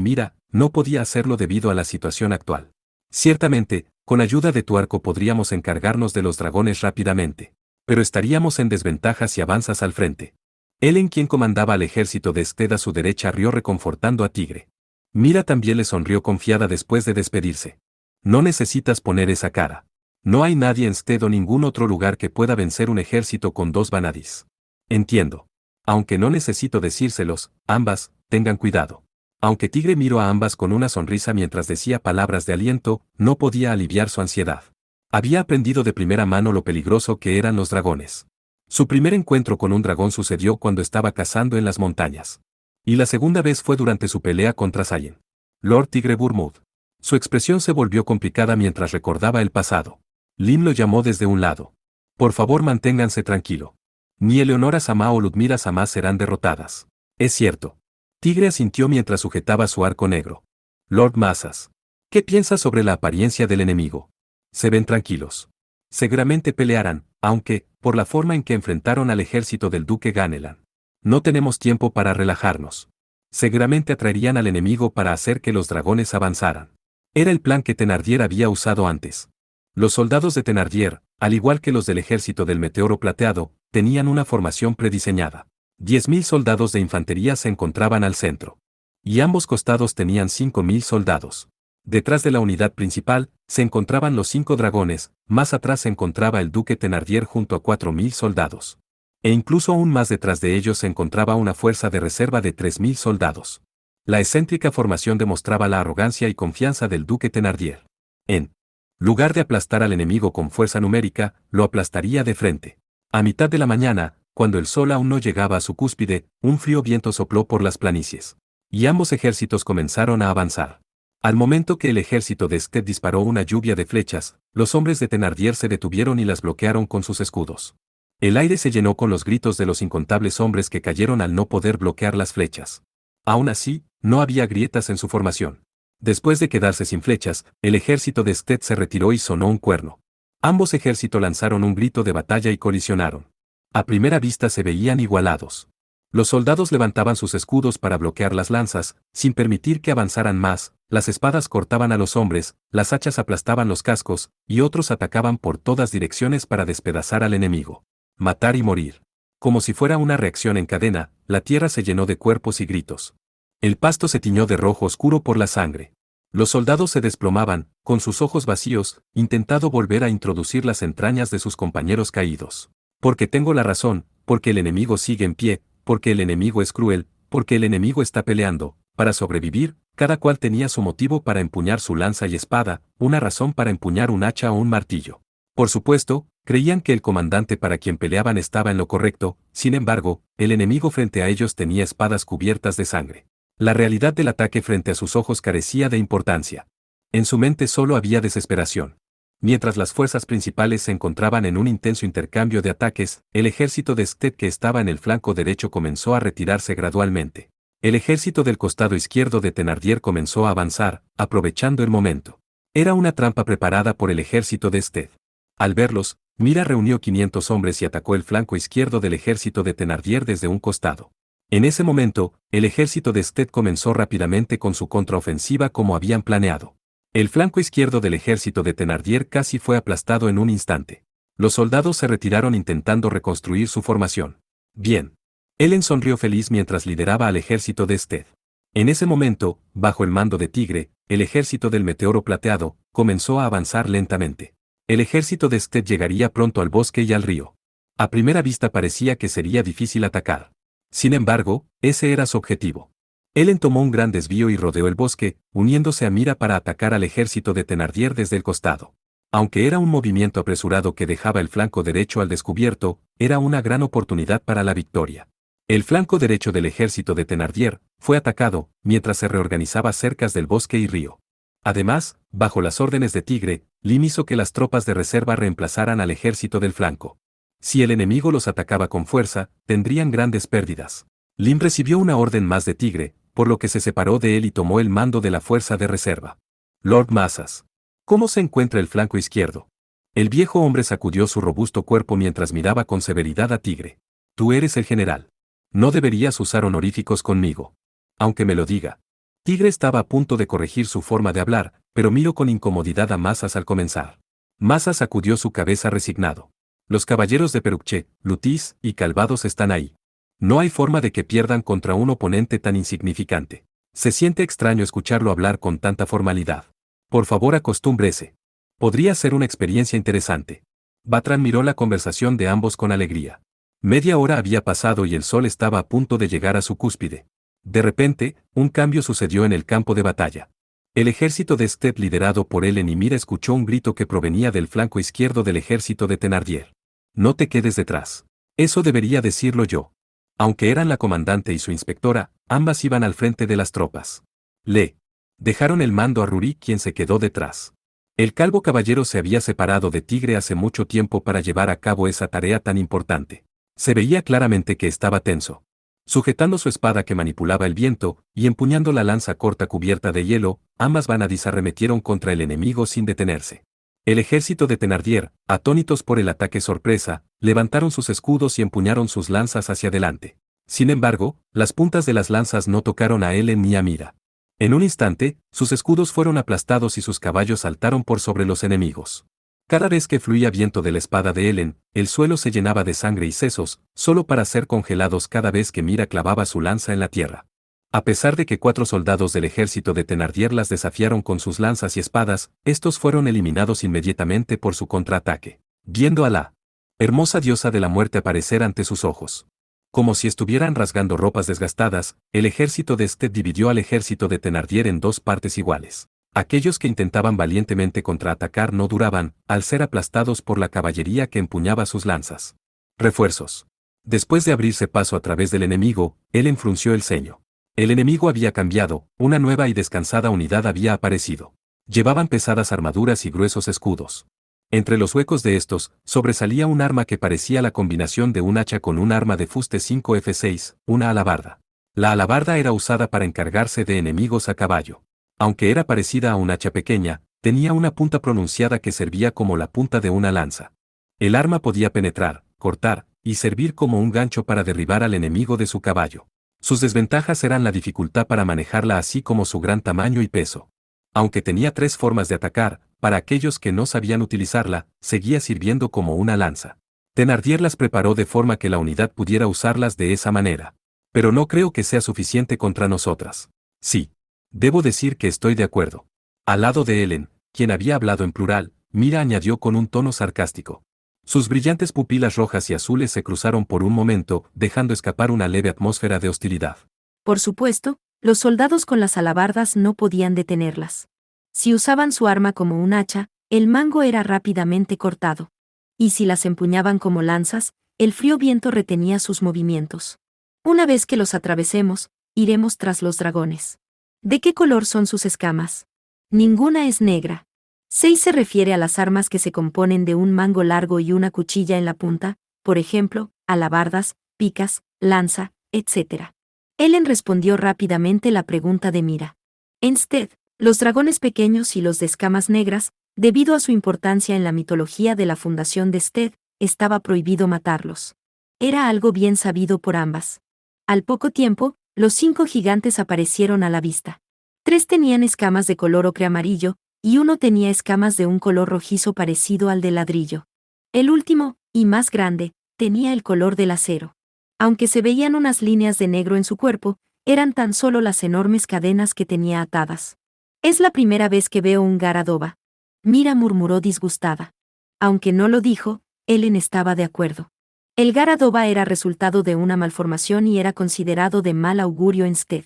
Mira, no podía hacerlo debido a la situación actual. Ciertamente, con ayuda de tu arco podríamos encargarnos de los dragones rápidamente. Pero estaríamos en desventaja si avanzas al frente. Helen, quien comandaba al ejército de Sted a su derecha, rió reconfortando a Tigre. Mira también le sonrió confiada después de despedirse. No necesitas poner esa cara. No hay nadie en Sted o ningún otro lugar que pueda vencer un ejército con 2 Vanadis. Entiendo. Aunque no necesito decírselos, ambas, tengan cuidado. Aunque Tigre miró a ambas con una sonrisa mientras decía palabras de aliento, no podía aliviar su ansiedad. Había aprendido de primera mano lo peligroso que eran los dragones. Su primer encuentro con un dragón sucedió cuando estaba cazando en las montañas. Y la segunda vez fue durante su pelea contra Saiyan. Lord Tigre Burmouth. Su expresión se volvió complicada mientras recordaba el pasado. Lim lo llamó desde un lado. Por favor, manténganse tranquilo. Ni Eleonora Sama o Ludmila Sama serán derrotadas. Es cierto. Tigre asintió mientras sujetaba su arco negro. Lord Masas. ¿Qué piensas sobre la apariencia del enemigo? Se ven tranquilos. Seguramente pelearán, aunque, por la forma en que enfrentaron al ejército del duque Ganelan. No tenemos tiempo para relajarnos. Seguramente atraerían al enemigo para hacer que los dragones avanzaran. Era el plan que Thenardier había usado antes. Los soldados de Thenardier, al igual que los del ejército del Meteoro Plateado, tenían una formación prediseñada. 10.000 soldados de infantería se encontraban al centro. Y ambos costados tenían 5.000 soldados. Detrás de la unidad principal, se encontraban los 5 dragones, más atrás se encontraba el duque Thenardier junto a 4.000 soldados. E incluso aún más detrás de ellos se encontraba una fuerza de reserva de 3.000 soldados. La excéntrica formación demostraba la arrogancia y confianza del duque Thenardier. En lugar de aplastar al enemigo con fuerza numérica, lo aplastaría de frente. A mitad de la mañana, cuando el sol aún no llegaba a su cúspide, un frío viento sopló por las planicies. Y ambos ejércitos comenzaron a avanzar. Al momento que el ejército de Sked disparó una lluvia de flechas, los hombres de Thenardier se detuvieron y las bloquearon con sus escudos. El aire se llenó con los gritos de los incontables hombres que cayeron al no poder bloquear las flechas. Aún así, no había grietas en su formación. Después de quedarse sin flechas, el ejército de Sked se retiró y sonó un cuerno. Ambos ejércitos lanzaron un grito de batalla y colisionaron. A primera vista se veían igualados. Los soldados levantaban sus escudos para bloquear las lanzas, sin permitir que avanzaran más, las espadas cortaban a los hombres, las hachas aplastaban los cascos, y otros atacaban por todas direcciones para despedazar al enemigo. Matar y morir. Como si fuera una reacción en cadena, la tierra se llenó de cuerpos y gritos. El pasto se tiñó de rojo oscuro por la sangre. Los soldados se desplomaban, con sus ojos vacíos, intentando volver a introducir las entrañas de sus compañeros caídos. Porque tengo la razón, porque el enemigo sigue en pie, porque el enemigo es cruel, porque el enemigo está peleando. Para sobrevivir, cada cual tenía su motivo para empuñar su lanza y espada, una razón para empuñar un hacha o un martillo. Por supuesto, creían que el comandante para quien peleaban estaba en lo correcto, sin embargo, el enemigo frente a ellos tenía espadas cubiertas de sangre. La realidad del ataque frente a sus ojos carecía de importancia. En su mente solo había desesperación. Mientras las fuerzas principales se encontraban en un intenso intercambio de ataques, el ejército de Sked que estaba en el flanco derecho comenzó a retirarse gradualmente. El ejército del costado izquierdo de Thenardier comenzó a avanzar, aprovechando el momento. Era una trampa preparada por el ejército de Sked. Al verlos, Mira reunió 500 hombres y atacó el flanco izquierdo del ejército de Thenardier desde un costado. En ese momento, el ejército de Sked comenzó rápidamente con su contraofensiva como habían planeado. El flanco izquierdo del ejército de Thenardier casi fue aplastado en un instante. Los soldados se retiraron intentando reconstruir su formación. Bien. Ellen sonrió feliz mientras lideraba al ejército de Sked. En ese momento, bajo el mando de Tigre, el ejército del Meteoro Plateado comenzó a avanzar lentamente. El ejército de Sked llegaría pronto al bosque y al río. A primera vista parecía que sería difícil atacar. Sin embargo, ese era su objetivo. Ellen tomó un gran desvío y rodeó el bosque, uniéndose a Mira para atacar al ejército de Thenardier desde el costado. Aunque era un movimiento apresurado que dejaba el flanco derecho al descubierto, era una gran oportunidad para la victoria. El flanco derecho del ejército de Thenardier fue atacado, mientras se reorganizaba cerca del bosque y río. Además, bajo las órdenes de Tigre, Lim hizo que las tropas de reserva reemplazaran al ejército del flanco. Si el enemigo los atacaba con fuerza, tendrían grandes pérdidas. Lim recibió una orden más de Tigre, por lo que se separó de él y tomó el mando de la fuerza de reserva. Lord Masas. ¿Cómo se encuentra el flanco izquierdo? El viejo hombre sacudió su robusto cuerpo mientras miraba con severidad a Tigre. Tú eres el general. No deberías usar honoríficos conmigo. Aunque me lo diga. Tigre estaba a punto de corregir su forma de hablar, pero miró con incomodidad a Masas al comenzar. Masas sacudió su cabeza resignado. Los caballeros de Peruche, Lutis y Calvados están ahí. No hay forma de que pierdan contra un oponente tan insignificante. Se siente extraño escucharlo hablar con tanta formalidad. Por favor, acostúmbrese. Podría ser una experiencia interesante. Batran miró la conversación de ambos con alegría. Media hora había pasado y el sol estaba a punto de llegar a su cúspide. De repente, un cambio sucedió en el campo de batalla. El ejército de Sked liderado por Ellen y Mira escuchó un grito que provenía del flanco izquierdo del ejército de Thenardier. No te quedes detrás. Eso debería decirlo yo. Aunque eran la comandante y su inspectora, ambas iban al frente de las tropas. Le dejaron el mando a Ruri, quien se quedó detrás. El calvo caballero se había separado de Tigre hace mucho tiempo para llevar a cabo esa tarea tan importante. Se veía claramente que estaba tenso. Sujetando su espada que manipulaba el viento, y empuñando la lanza corta cubierta de hielo, ambas vanadis arremetieron contra el enemigo sin detenerse. El ejército de Thenardier, atónitos por el ataque sorpresa, levantaron sus escudos y empuñaron sus lanzas hacia adelante. Sin embargo, las puntas de las lanzas no tocaron a Helen ni a Mira. En un instante, sus escudos fueron aplastados y sus caballos saltaron por sobre los enemigos. Cada vez que fluía viento de la espada de Helen, el suelo se llenaba de sangre y sesos, solo para ser congelados cada vez que Mira clavaba su lanza en la tierra. A pesar de que 4 soldados del ejército de Thenardier las desafiaron con sus lanzas y espadas, estos fueron eliminados inmediatamente por su contraataque, viendo a la hermosa diosa de la muerte aparecer ante sus ojos. Como si estuvieran rasgando ropas desgastadas, el ejército de Sted dividió al ejército de Thenardier en 2 partes iguales. Aquellos que intentaban valientemente contraatacar no duraban, al ser aplastados por la caballería que empuñaba sus lanzas. Refuerzos. Después de abrirse paso a través del enemigo, él frunció el ceño. El enemigo había cambiado, una nueva y descansada unidad había aparecido. Llevaban pesadas armaduras y gruesos escudos. Entre los huecos de estos, sobresalía un arma que parecía la combinación de un hacha con un arma de fuste 5F6, una alabarda. La alabarda era usada para encargarse de enemigos a caballo. Aunque era parecida a un hacha pequeña, tenía una punta pronunciada que servía como la punta de una lanza. El arma podía penetrar, cortar, y servir como un gancho para derribar al enemigo de su caballo. Sus desventajas eran la dificultad para manejarla así como su gran tamaño y peso. Aunque tenía 3 formas de atacar, para aquellos que no sabían utilizarla, seguía sirviendo como una lanza. Thenardier las preparó de forma que la unidad pudiera usarlas de esa manera. Pero no creo que sea suficiente contra nosotras. Sí. Debo decir que estoy de acuerdo. Al lado de Helen, quien había hablado en plural, Mira añadió con un tono sarcástico. Sus brillantes pupilas rojas y azules se cruzaron por un momento, dejando escapar una leve atmósfera de hostilidad. Por supuesto, los soldados con las alabardas no podían detenerlas. Si usaban su arma como un hacha, el mango era rápidamente cortado. Y si las empuñaban como lanzas, el frío viento retenía sus movimientos. Una vez que los atravesemos, iremos tras los dragones. ¿De qué color son sus escamas? Ninguna es negra. 6 se refiere a las armas que se componen de un mango largo y una cuchilla en la punta, por ejemplo, alabardas, picas, lanza, etc. Helen respondió rápidamente la pregunta de Mira. En Sted, los dragones pequeños y los de escamas negras, debido a su importancia en la mitología de la fundación de Sted, estaba prohibido matarlos. Era algo bien sabido por ambas. Al poco tiempo, los 5 gigantes aparecieron a la vista. 3 tenían escamas de color ocre amarillo, y uno tenía escamas de un color rojizo parecido al del ladrillo. El último, y más grande, tenía el color del acero. Aunque se veían unas líneas de negro en su cuerpo, eran tan solo las enormes cadenas que tenía atadas. Es la primera vez que veo un Garadoba. Mira murmuró disgustada. Aunque no lo dijo, Helen estaba de acuerdo. El Garadoba era resultado de una malformación y era considerado de mal augurio en Sted.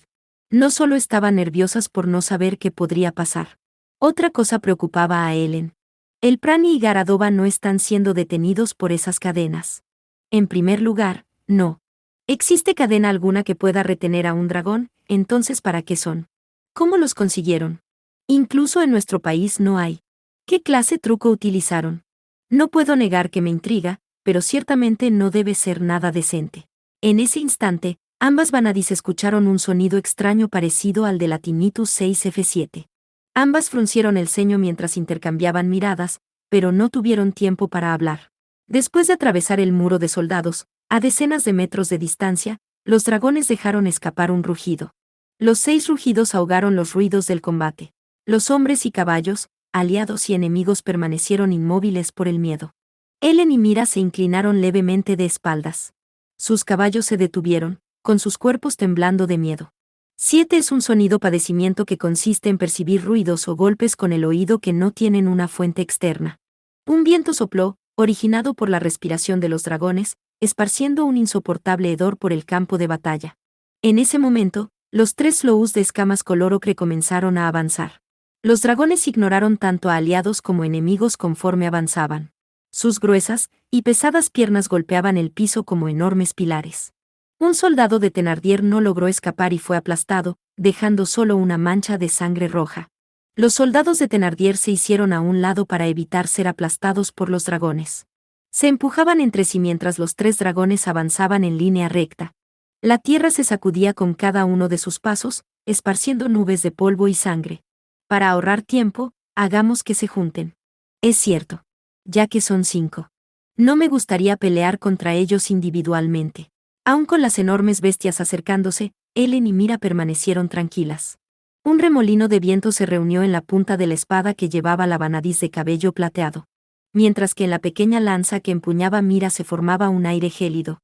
No solo estaban nerviosas por no saber qué podría pasar. Otra cosa preocupaba a Helen. El Prani y Garadoba no están siendo detenidos por esas cadenas. En primer lugar, no. ¿Existe cadena alguna que pueda retener a un dragón? Entonces, ¿para qué son? ¿Cómo los consiguieron? Incluso en nuestro país no hay. ¿Qué clase truco utilizaron? No puedo negar que me intriga, pero ciertamente no debe ser nada decente. En ese instante, ambas vanadis escucharon un sonido extraño parecido al de la Tinnitus 6F7. Ambas fruncieron el ceño mientras intercambiaban miradas, pero no tuvieron tiempo para hablar. Después de atravesar el muro de soldados, a decenas de metros de distancia, los dragones dejaron escapar un rugido. Los 6 rugidos ahogaron los ruidos del combate. Los hombres y caballos, aliados y enemigos permanecieron inmóviles por el miedo. Helen y Mira se inclinaron levemente de espaldas. Sus caballos se detuvieron, con sus cuerpos temblando de miedo. 7 es un sonido padecimiento que consiste en percibir ruidos o golpes con el oído que no tienen una fuente externa. Un viento sopló, originado por la respiración de los dragones, esparciendo un insoportable hedor por el campo de batalla. En ese momento, los 3 Slous de escamas color ocre comenzaron a avanzar. Los dragones ignoraron tanto a aliados como enemigos conforme avanzaban. Sus gruesas y pesadas piernas golpeaban el piso como enormes pilares. Un soldado de Thénardier no logró escapar y fue aplastado, dejando solo una mancha de sangre roja. Los soldados de Thénardier se hicieron a un lado para evitar ser aplastados por los dragones. Se empujaban entre sí mientras los 3 dragones avanzaban en línea recta. La tierra se sacudía con cada uno de sus pasos, esparciendo nubes de polvo y sangre. Para ahorrar tiempo, hagamos que se junten. Es cierto. Ya que son 5. No me gustaría pelear contra ellos individualmente. Aun con las enormes bestias acercándose, Ellen y Mira permanecieron tranquilas. Un remolino de viento se reunió en la punta de la espada que llevaba la Vanadis de cabello plateado, mientras que en la pequeña lanza que empuñaba Mira se formaba un aire gélido.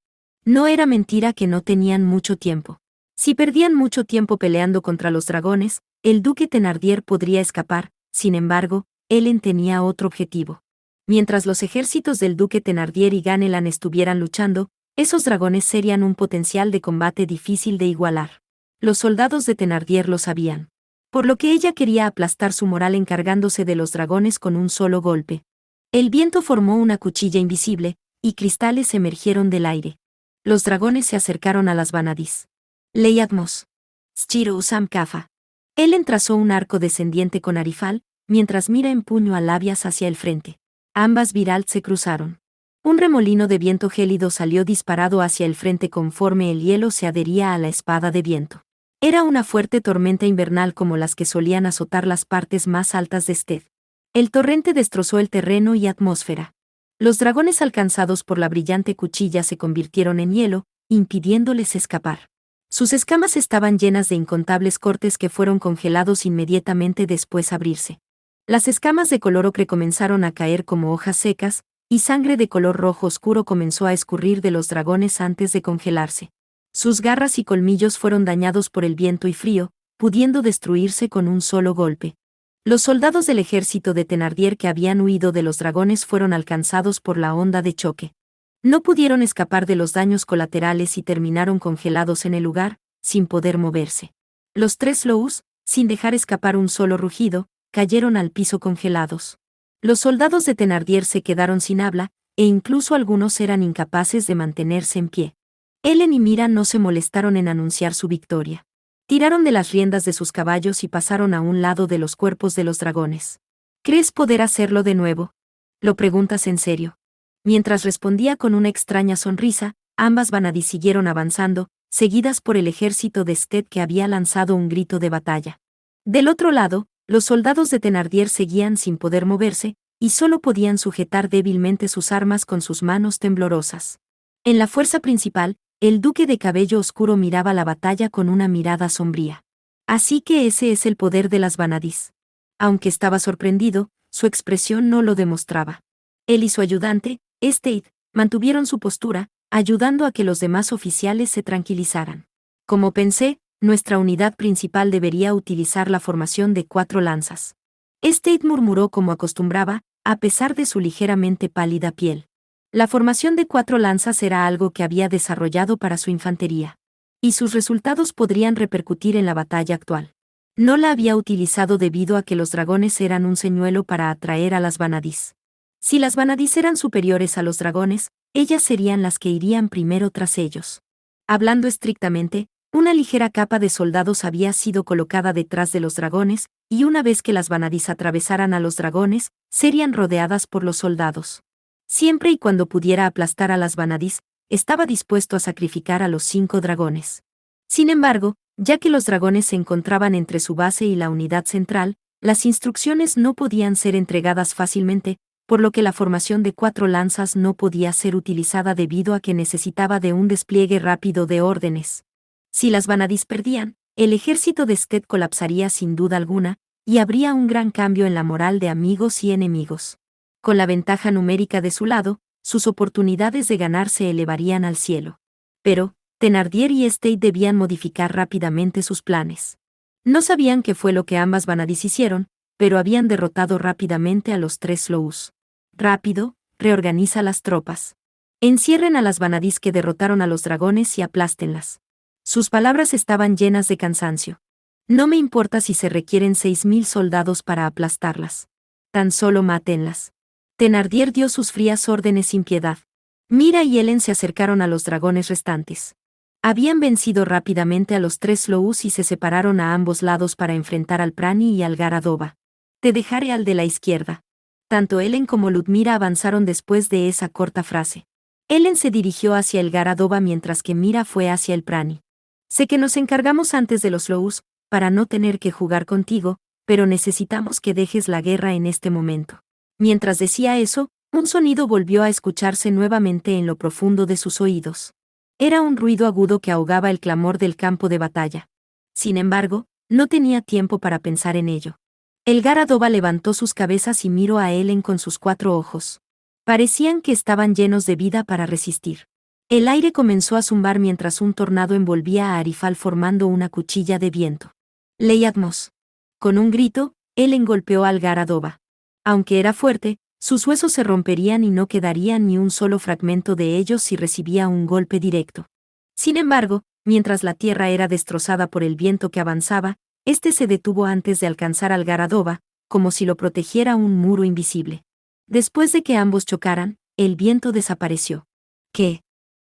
No era mentira que no tenían mucho tiempo. Si perdían mucho tiempo peleando contra los dragones, el duque Thénardier podría escapar. Sin embargo, Ellen tenía otro objetivo. Mientras los ejércitos del duque Thénardier y Ganelan estuvieran luchando, esos dragones serían un potencial de combate difícil de igualar. Los soldados de Thénardier lo sabían. Por lo que ella quería aplastar su moral encargándose de los dragones con un solo golpe. El viento formó una cuchilla invisible, y cristales emergieron del aire. Los dragones se acercaron a las Vanadis. Leyadmos. Schiro Usam Kafa. Ellen trazó un arco descendiente con Arifal, mientras Mira empuñó a Labias hacia el frente. Ambas Viralt se cruzaron. Un remolino de viento gélido salió disparado hacia el frente conforme el hielo se adhería a la espada de viento. Era una fuerte tormenta invernal como las que solían azotar las partes más altas de Sted. El torrente destrozó el terreno y atmósfera. Los dragones alcanzados por la brillante cuchilla se convirtieron en hielo, impidiéndoles escapar. Sus escamas estaban llenas de incontables cortes que fueron congelados inmediatamente después abrirse. Las escamas de color ocre comenzaron a caer como hojas secas, y sangre de color rojo oscuro comenzó a escurrir de los dragones antes de congelarse. Sus garras y colmillos fueron dañados por el viento y frío, pudiendo destruirse con un solo golpe. Los soldados del ejército de Thénardier que habían huido de los dragones fueron alcanzados por la onda de choque. No pudieron escapar de los daños colaterales y terminaron congelados en el lugar, sin poder moverse. Los 3 Lous, sin dejar escapar un solo rugido, cayeron al piso congelados. Los soldados de Thénardier se quedaron sin habla, e incluso algunos eran incapaces de mantenerse en pie. Ellen y Mira no se molestaron en anunciar su victoria. Tiraron de las riendas de sus caballos y pasaron a un lado de los cuerpos de los dragones. ¿Crees poder hacerlo de nuevo? Lo preguntas en serio. Mientras respondía con una extraña sonrisa, ambas Vanadis siguieron avanzando, seguidas por el ejército de Sted que había lanzado un grito de batalla. Del otro lado, los soldados de Thénardier seguían sin poder moverse, y solo podían sujetar débilmente sus armas con sus manos temblorosas. En la fuerza principal, el duque de cabello oscuro miraba la batalla con una mirada sombría. Así que ese es el poder de las Vanadis. Aunque estaba sorprendido, su expresión no lo demostraba. Él y su ayudante, Stade, mantuvieron su postura, ayudando a que los demás oficiales se tranquilizaran. Como pensé, nuestra unidad principal debería utilizar la formación de 4 lanzas. Stade murmuró como acostumbraba, a pesar de su ligeramente pálida piel. La formación de 4 lanzas era algo que había desarrollado para su infantería. Y sus resultados podrían repercutir en la batalla actual. No la había utilizado debido a que los dragones eran un señuelo para atraer a las Vanadis. Si las Vanadis eran superiores a los dragones, ellas serían las que irían primero tras ellos. Hablando estrictamente, una ligera capa de soldados había sido colocada detrás de los dragones, y una vez que las Vanadis atravesaran a los dragones, serían rodeadas por los soldados. Siempre y cuando pudiera aplastar a las Vanadis, estaba dispuesto a sacrificar a los 5 dragones. Sin embargo, ya que los dragones se encontraban entre su base y la unidad central, las instrucciones no podían ser entregadas fácilmente, por lo que la formación de 4 lanzas no podía ser utilizada debido a que necesitaba de un despliegue rápido de órdenes. Si las Vanadis perdían, el ejército de Sted colapsaría sin duda alguna, y habría un gran cambio en la moral de amigos y enemigos. Con la ventaja numérica de su lado, sus oportunidades de ganar se elevarían al cielo. Pero, Thénardier y Stade debían modificar rápidamente sus planes. No sabían qué fue lo que ambas Vanadis hicieron, pero habían derrotado rápidamente a los 3 Lous. Rápido, reorganiza las tropas. Encierren a las Vanadis que derrotaron a los dragones y aplástenlas. Sus palabras estaban llenas de cansancio. No me importa si se requieren 6.000 soldados para aplastarlas. Tan solo mátenlas. Thénardier dio sus frías órdenes sin piedad. Mira y Ellen se acercaron a los dragones restantes. Habían vencido rápidamente a los 3 Slows y se separaron a ambos lados para enfrentar al Prani y al Gara-Dova. Te dejaré al de la izquierda. Tanto Ellen como Ludmira avanzaron después de esa corta frase. Ellen se dirigió hacia el Gara-Dova mientras que Mira fue hacia el Prani. Sé que nos encargamos antes de los Slows, para no tener que jugar contigo, pero necesitamos que dejes la guerra en este momento. Mientras decía eso, un sonido volvió a escucharse nuevamente en lo profundo de sus oídos. Era un ruido agudo que ahogaba el clamor del campo de batalla. Sin embargo, no tenía tiempo para pensar en ello. El Gara-Dova levantó sus cabezas y miró a Ellen con sus 4 ojos. Parecían que estaban llenos de vida para resistir. El aire comenzó a zumbar mientras un tornado envolvía a Arifal formando una cuchilla de viento. Leyadmos. Con un grito, Ellen golpeó al Gara-Dova. Aunque era fuerte, sus huesos se romperían y no quedaría ni un solo fragmento de ellos si recibía un golpe directo. Sin embargo, mientras la tierra era destrozada por el viento que avanzaba, este se detuvo antes de alcanzar al Gara-Dova, como si lo protegiera un muro invisible. Después de que ambos chocaran, el viento desapareció. ¿Qué?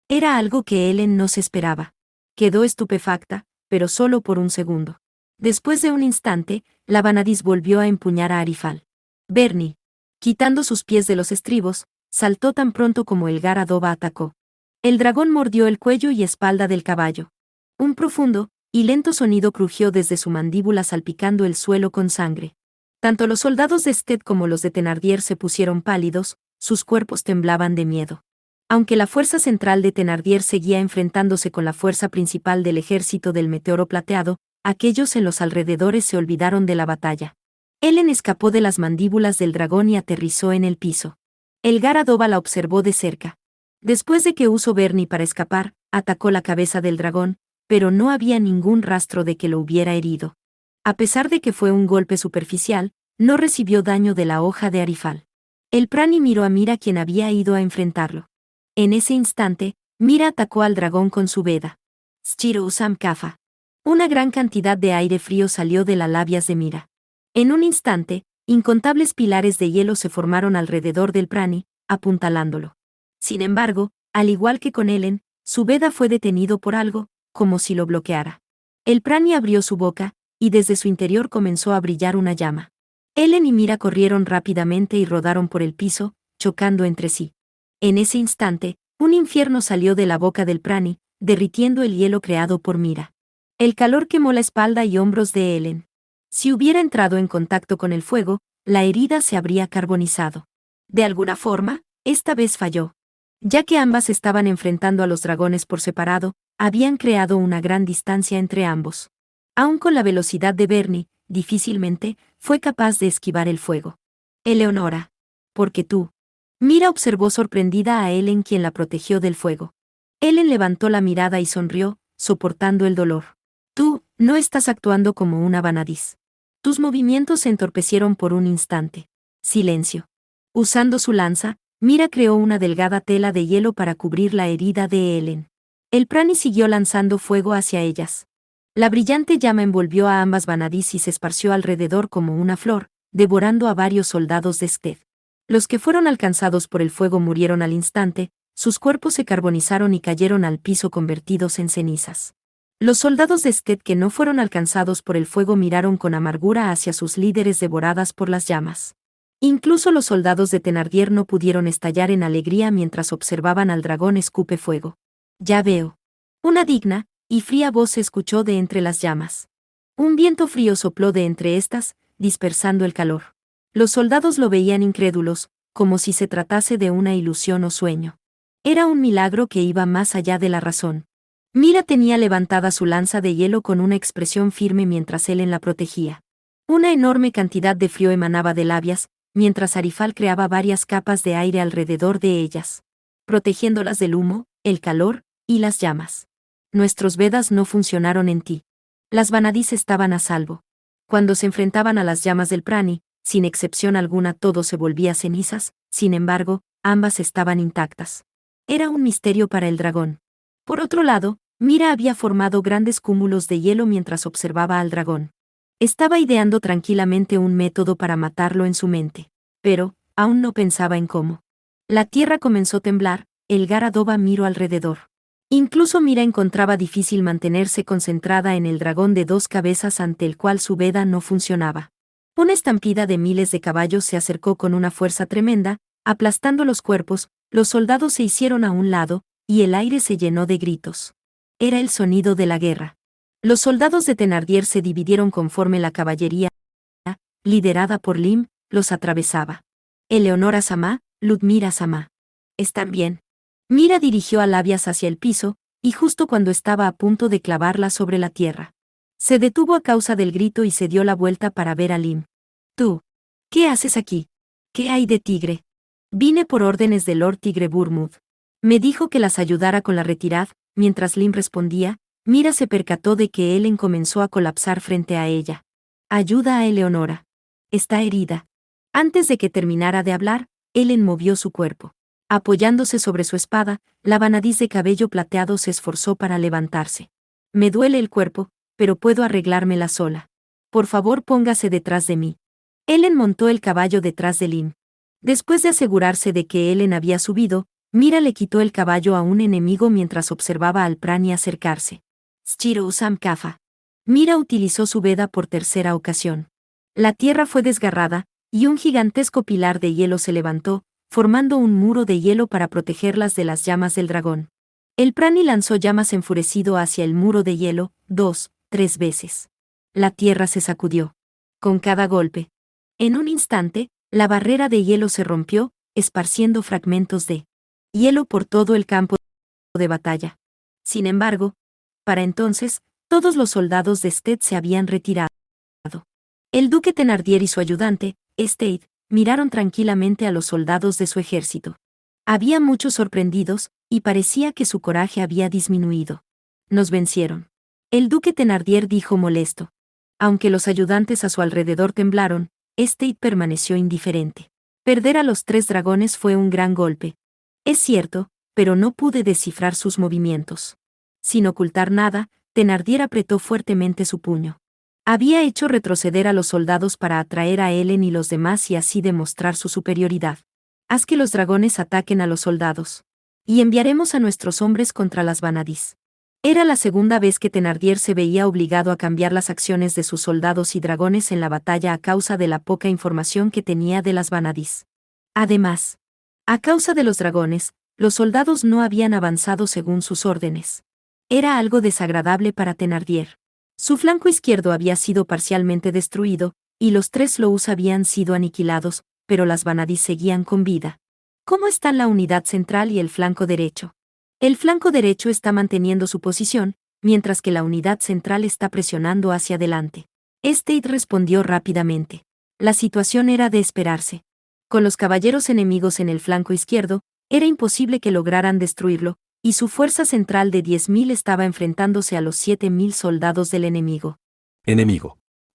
Era algo que Ellen no se esperaba. Quedó estupefacta, pero solo por un segundo. Después de un instante, la Vanadis volvió a empuñar a Arifal. Bernie, quitando sus pies de los estribos, saltó tan pronto como el Gara-Dova atacó. El dragón mordió el cuello y espalda del caballo. Un profundo y lento sonido crujió desde su mandíbula salpicando el suelo con sangre. Tanto los soldados de Sted como los de Thenardier se pusieron pálidos, sus cuerpos temblaban de miedo. Aunque la fuerza central de Thenardier seguía enfrentándose con la fuerza principal del ejército del Meteoro Plateado, aquellos en los alrededores se olvidaron de la batalla. Ellen escapó de las mandíbulas del dragón y aterrizó en el piso. El Gara-Dova la observó de cerca. Después de que usó Bernie para escapar, atacó la cabeza del dragón, pero no había ningún rastro de que lo hubiera herido. A pesar de que fue un golpe superficial, no recibió daño de la hoja de Arifal. El Prani miró a Mira quien había ido a enfrentarlo. En ese instante, Mira atacó al dragón con su veda. Schiro Usam Kafa. Una gran cantidad de aire frío salió de las labias de Mira. En un instante, incontables pilares de hielo se formaron alrededor del Prani, apuntalándolo. Sin embargo, al igual que con Ellen, su veda fue detenido por algo, como si lo bloqueara. El Prani abrió su boca, y desde su interior comenzó a brillar una llama. Ellen y Mira corrieron rápidamente y rodaron por el piso, chocando entre sí. En ese instante, un infierno salió de la boca del Prani, derritiendo el hielo creado por Mira. El calor quemó la espalda y hombros de Ellen. Si hubiera entrado en contacto con el fuego, la herida se habría carbonizado. De alguna forma, esta vez falló. Ya que ambas estaban enfrentando a los dragones por separado, habían creado una gran distancia entre ambos. Aun con la velocidad de Bernie, difícilmente fue capaz de esquivar el fuego. Eleonora. Porque tú. Mira observó sorprendida a Ellen quien la protegió del fuego. Ellen levantó la mirada y sonrió, soportando el dolor. Tú, no estás actuando como una Vanadis. Tus movimientos se entorpecieron por un instante. Silencio. Usando su lanza, Mira creó una delgada tela de hielo para cubrir la herida de Ellen. El Prani siguió lanzando fuego hacia ellas. La brillante llama envolvió a ambas Vanadis y se esparció alrededor como una flor, devorando a varios soldados de Sted. Los que fueron alcanzados por el fuego murieron al instante, sus cuerpos se carbonizaron y cayeron al piso convertidos en cenizas. Los soldados de Sted que no fueron alcanzados por el fuego miraron con amargura hacia sus líderes devoradas por las llamas. Incluso los soldados de Thenardier no pudieron estallar en alegría mientras observaban al dragón escupe fuego. Ya veo. Una digna y fría voz se escuchó de entre las llamas. Un viento frío sopló de entre estas, dispersando el calor. Los soldados lo veían incrédulos, como si se tratase de una ilusión o sueño. Era un milagro que iba más allá de la razón. Mira tenía levantada su lanza de hielo con una expresión firme mientras Ellen la protegía. Una enorme cantidad de frío emanaba de labias, mientras Arifal creaba varias capas de aire alrededor de ellas, protegiéndolas del humo, el calor y las llamas. Nuestros Vedas no funcionaron en ti. Las Vanadis estaban a salvo. Cuando se enfrentaban a las llamas del Prani, sin excepción alguna todo se volvía cenizas, sin embargo, ambas estaban intactas. Era un misterio para el dragón. Por otro lado, Mira había formado grandes cúmulos de hielo mientras observaba al dragón. Estaba ideando tranquilamente un método para matarlo en su mente, pero aún no pensaba en cómo. La tierra comenzó a temblar, el Gara-Dova miró alrededor. Incluso Mira encontraba difícil mantenerse concentrada en el dragón de 2 cabezas ante el cual su veda no funcionaba. Una estampida de miles de caballos se acercó con una fuerza tremenda, aplastando los cuerpos, los soldados se hicieron a un lado, y el aire se llenó de gritos. Era el sonido de la guerra. Los soldados de Thenardier se dividieron conforme la caballería, liderada por Lim, los atravesaba. Eleonora Samá, Ludmira Samá. ¿Están bien? Mira dirigió a Labias hacia el piso, y justo cuando estaba a punto de clavarla sobre la tierra. Se detuvo a causa del grito y se dio la vuelta para ver a Lim. Tú. ¿Qué haces aquí? ¿Qué hay de Tigre? Vine por órdenes de Lord Tigre Burmud. Me dijo que las ayudara con la retirada. Mientras Lim respondía, Mira se percató de que Ellen comenzó a colapsar frente a ella. Ayuda a Eleonora. Está herida. Antes de que terminara de hablar, Ellen movió su cuerpo. Apoyándose sobre su espada, la vanadiz de cabello plateado se esforzó para levantarse. Me duele el cuerpo, pero puedo arreglármela sola. Por favor, póngase detrás de mí. Ellen montó el caballo detrás de Lim. Después de asegurarse de que Ellen había subido, Mira le quitó el caballo a un enemigo mientras observaba al Prani acercarse. Schiro Usam Kafa. Mira utilizó su veda por tercera ocasión. La tierra fue desgarrada, y un gigantesco pilar de hielo se levantó, formando un muro de hielo para protegerlas de las llamas del dragón. El Prani lanzó llamas enfurecido hacia el muro de hielo, 2, 3 veces. La tierra se sacudió. Con cada golpe. En un instante, la barrera de hielo se rompió, esparciendo fragmentos de hielo por todo el campo de batalla. Sin embargo, para entonces, todos los soldados de Stead se habían retirado. El duque Thenardier y su ayudante, Stead, miraron tranquilamente a los soldados de su ejército. Había muchos sorprendidos, y parecía que su coraje había disminuido. Nos vencieron. El duque Thenardier dijo molesto. Aunque los ayudantes a su alrededor temblaron, Stead permaneció indiferente. Perder a los 3 dragones fue un gran golpe. Es cierto, pero no pude descifrar sus movimientos. Sin ocultar nada, Thenardier apretó fuertemente su puño. Había hecho retroceder a los soldados para atraer a Ellen y los demás y así demostrar su superioridad. Haz que los dragones ataquen a los soldados. Y enviaremos a nuestros hombres contra las Vanadis. Era la segunda vez que Thenardier se veía obligado a cambiar las acciones de sus soldados y dragones en la batalla a causa de la poca información que tenía de las Vanadis. Además, a causa de los dragones, los soldados no habían avanzado según sus órdenes. Era algo desagradable para Thenardier. Su flanco izquierdo había sido parcialmente destruido, y los 3 Lous habían sido aniquilados, pero las Vanadis seguían con vida. ¿Cómo están la unidad central y el flanco derecho? El flanco derecho está manteniendo su posición, mientras que la unidad central está presionando hacia adelante. Stead respondió rápidamente. La situación era de esperarse. Con los caballeros enemigos en el flanco izquierdo, era imposible que lograran destruirlo, y su fuerza central de 10.000 estaba enfrentándose a los 7.000 soldados del enemigo.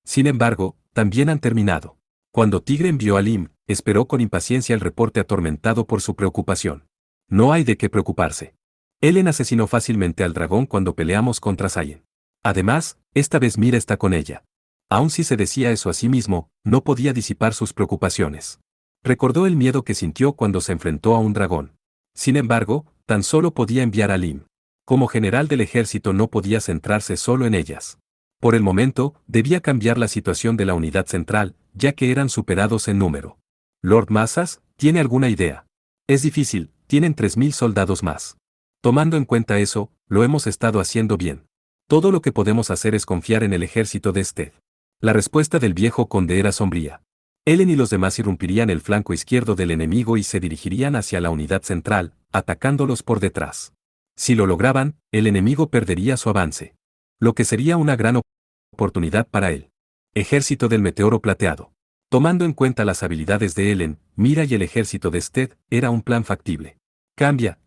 Sin embargo, también han terminado. Cuando Tigre envió a Lim, esperó con impaciencia el reporte atormentado por su preocupación. No hay de qué preocuparse. Ellen asesinó fácilmente al dragón cuando peleamos contra Sayen. Además, esta vez Mira está con ella. Aun si se decía eso a sí mismo, no podía disipar sus preocupaciones. Recordó el miedo que sintió cuando se enfrentó a un dragón. Sin embargo, tan solo podía enviar a Lim. Como general del ejército no podía centrarse solo en ellas. Por el momento, debía cambiar la situación de la unidad central, ya que eran superados en número. Lord Massas, ¿tiene alguna idea? Es difícil, tienen 3.000 soldados más. Tomando en cuenta eso, lo hemos estado haciendo bien. Todo lo que podemos hacer es confiar en el ejército de Stead. La respuesta del viejo conde era sombría. Ellen y los demás irrumpirían el flanco izquierdo del enemigo y se dirigirían hacia la unidad central, atacándolos por detrás. Si lo lograban, el enemigo perdería su avance. Lo que sería una gran oportunidad para él. Ejército del Meteoro Plateado. Tomando en cuenta las habilidades de Ellen, Mira y el ejército de Stead, era un plan factible. Cambia.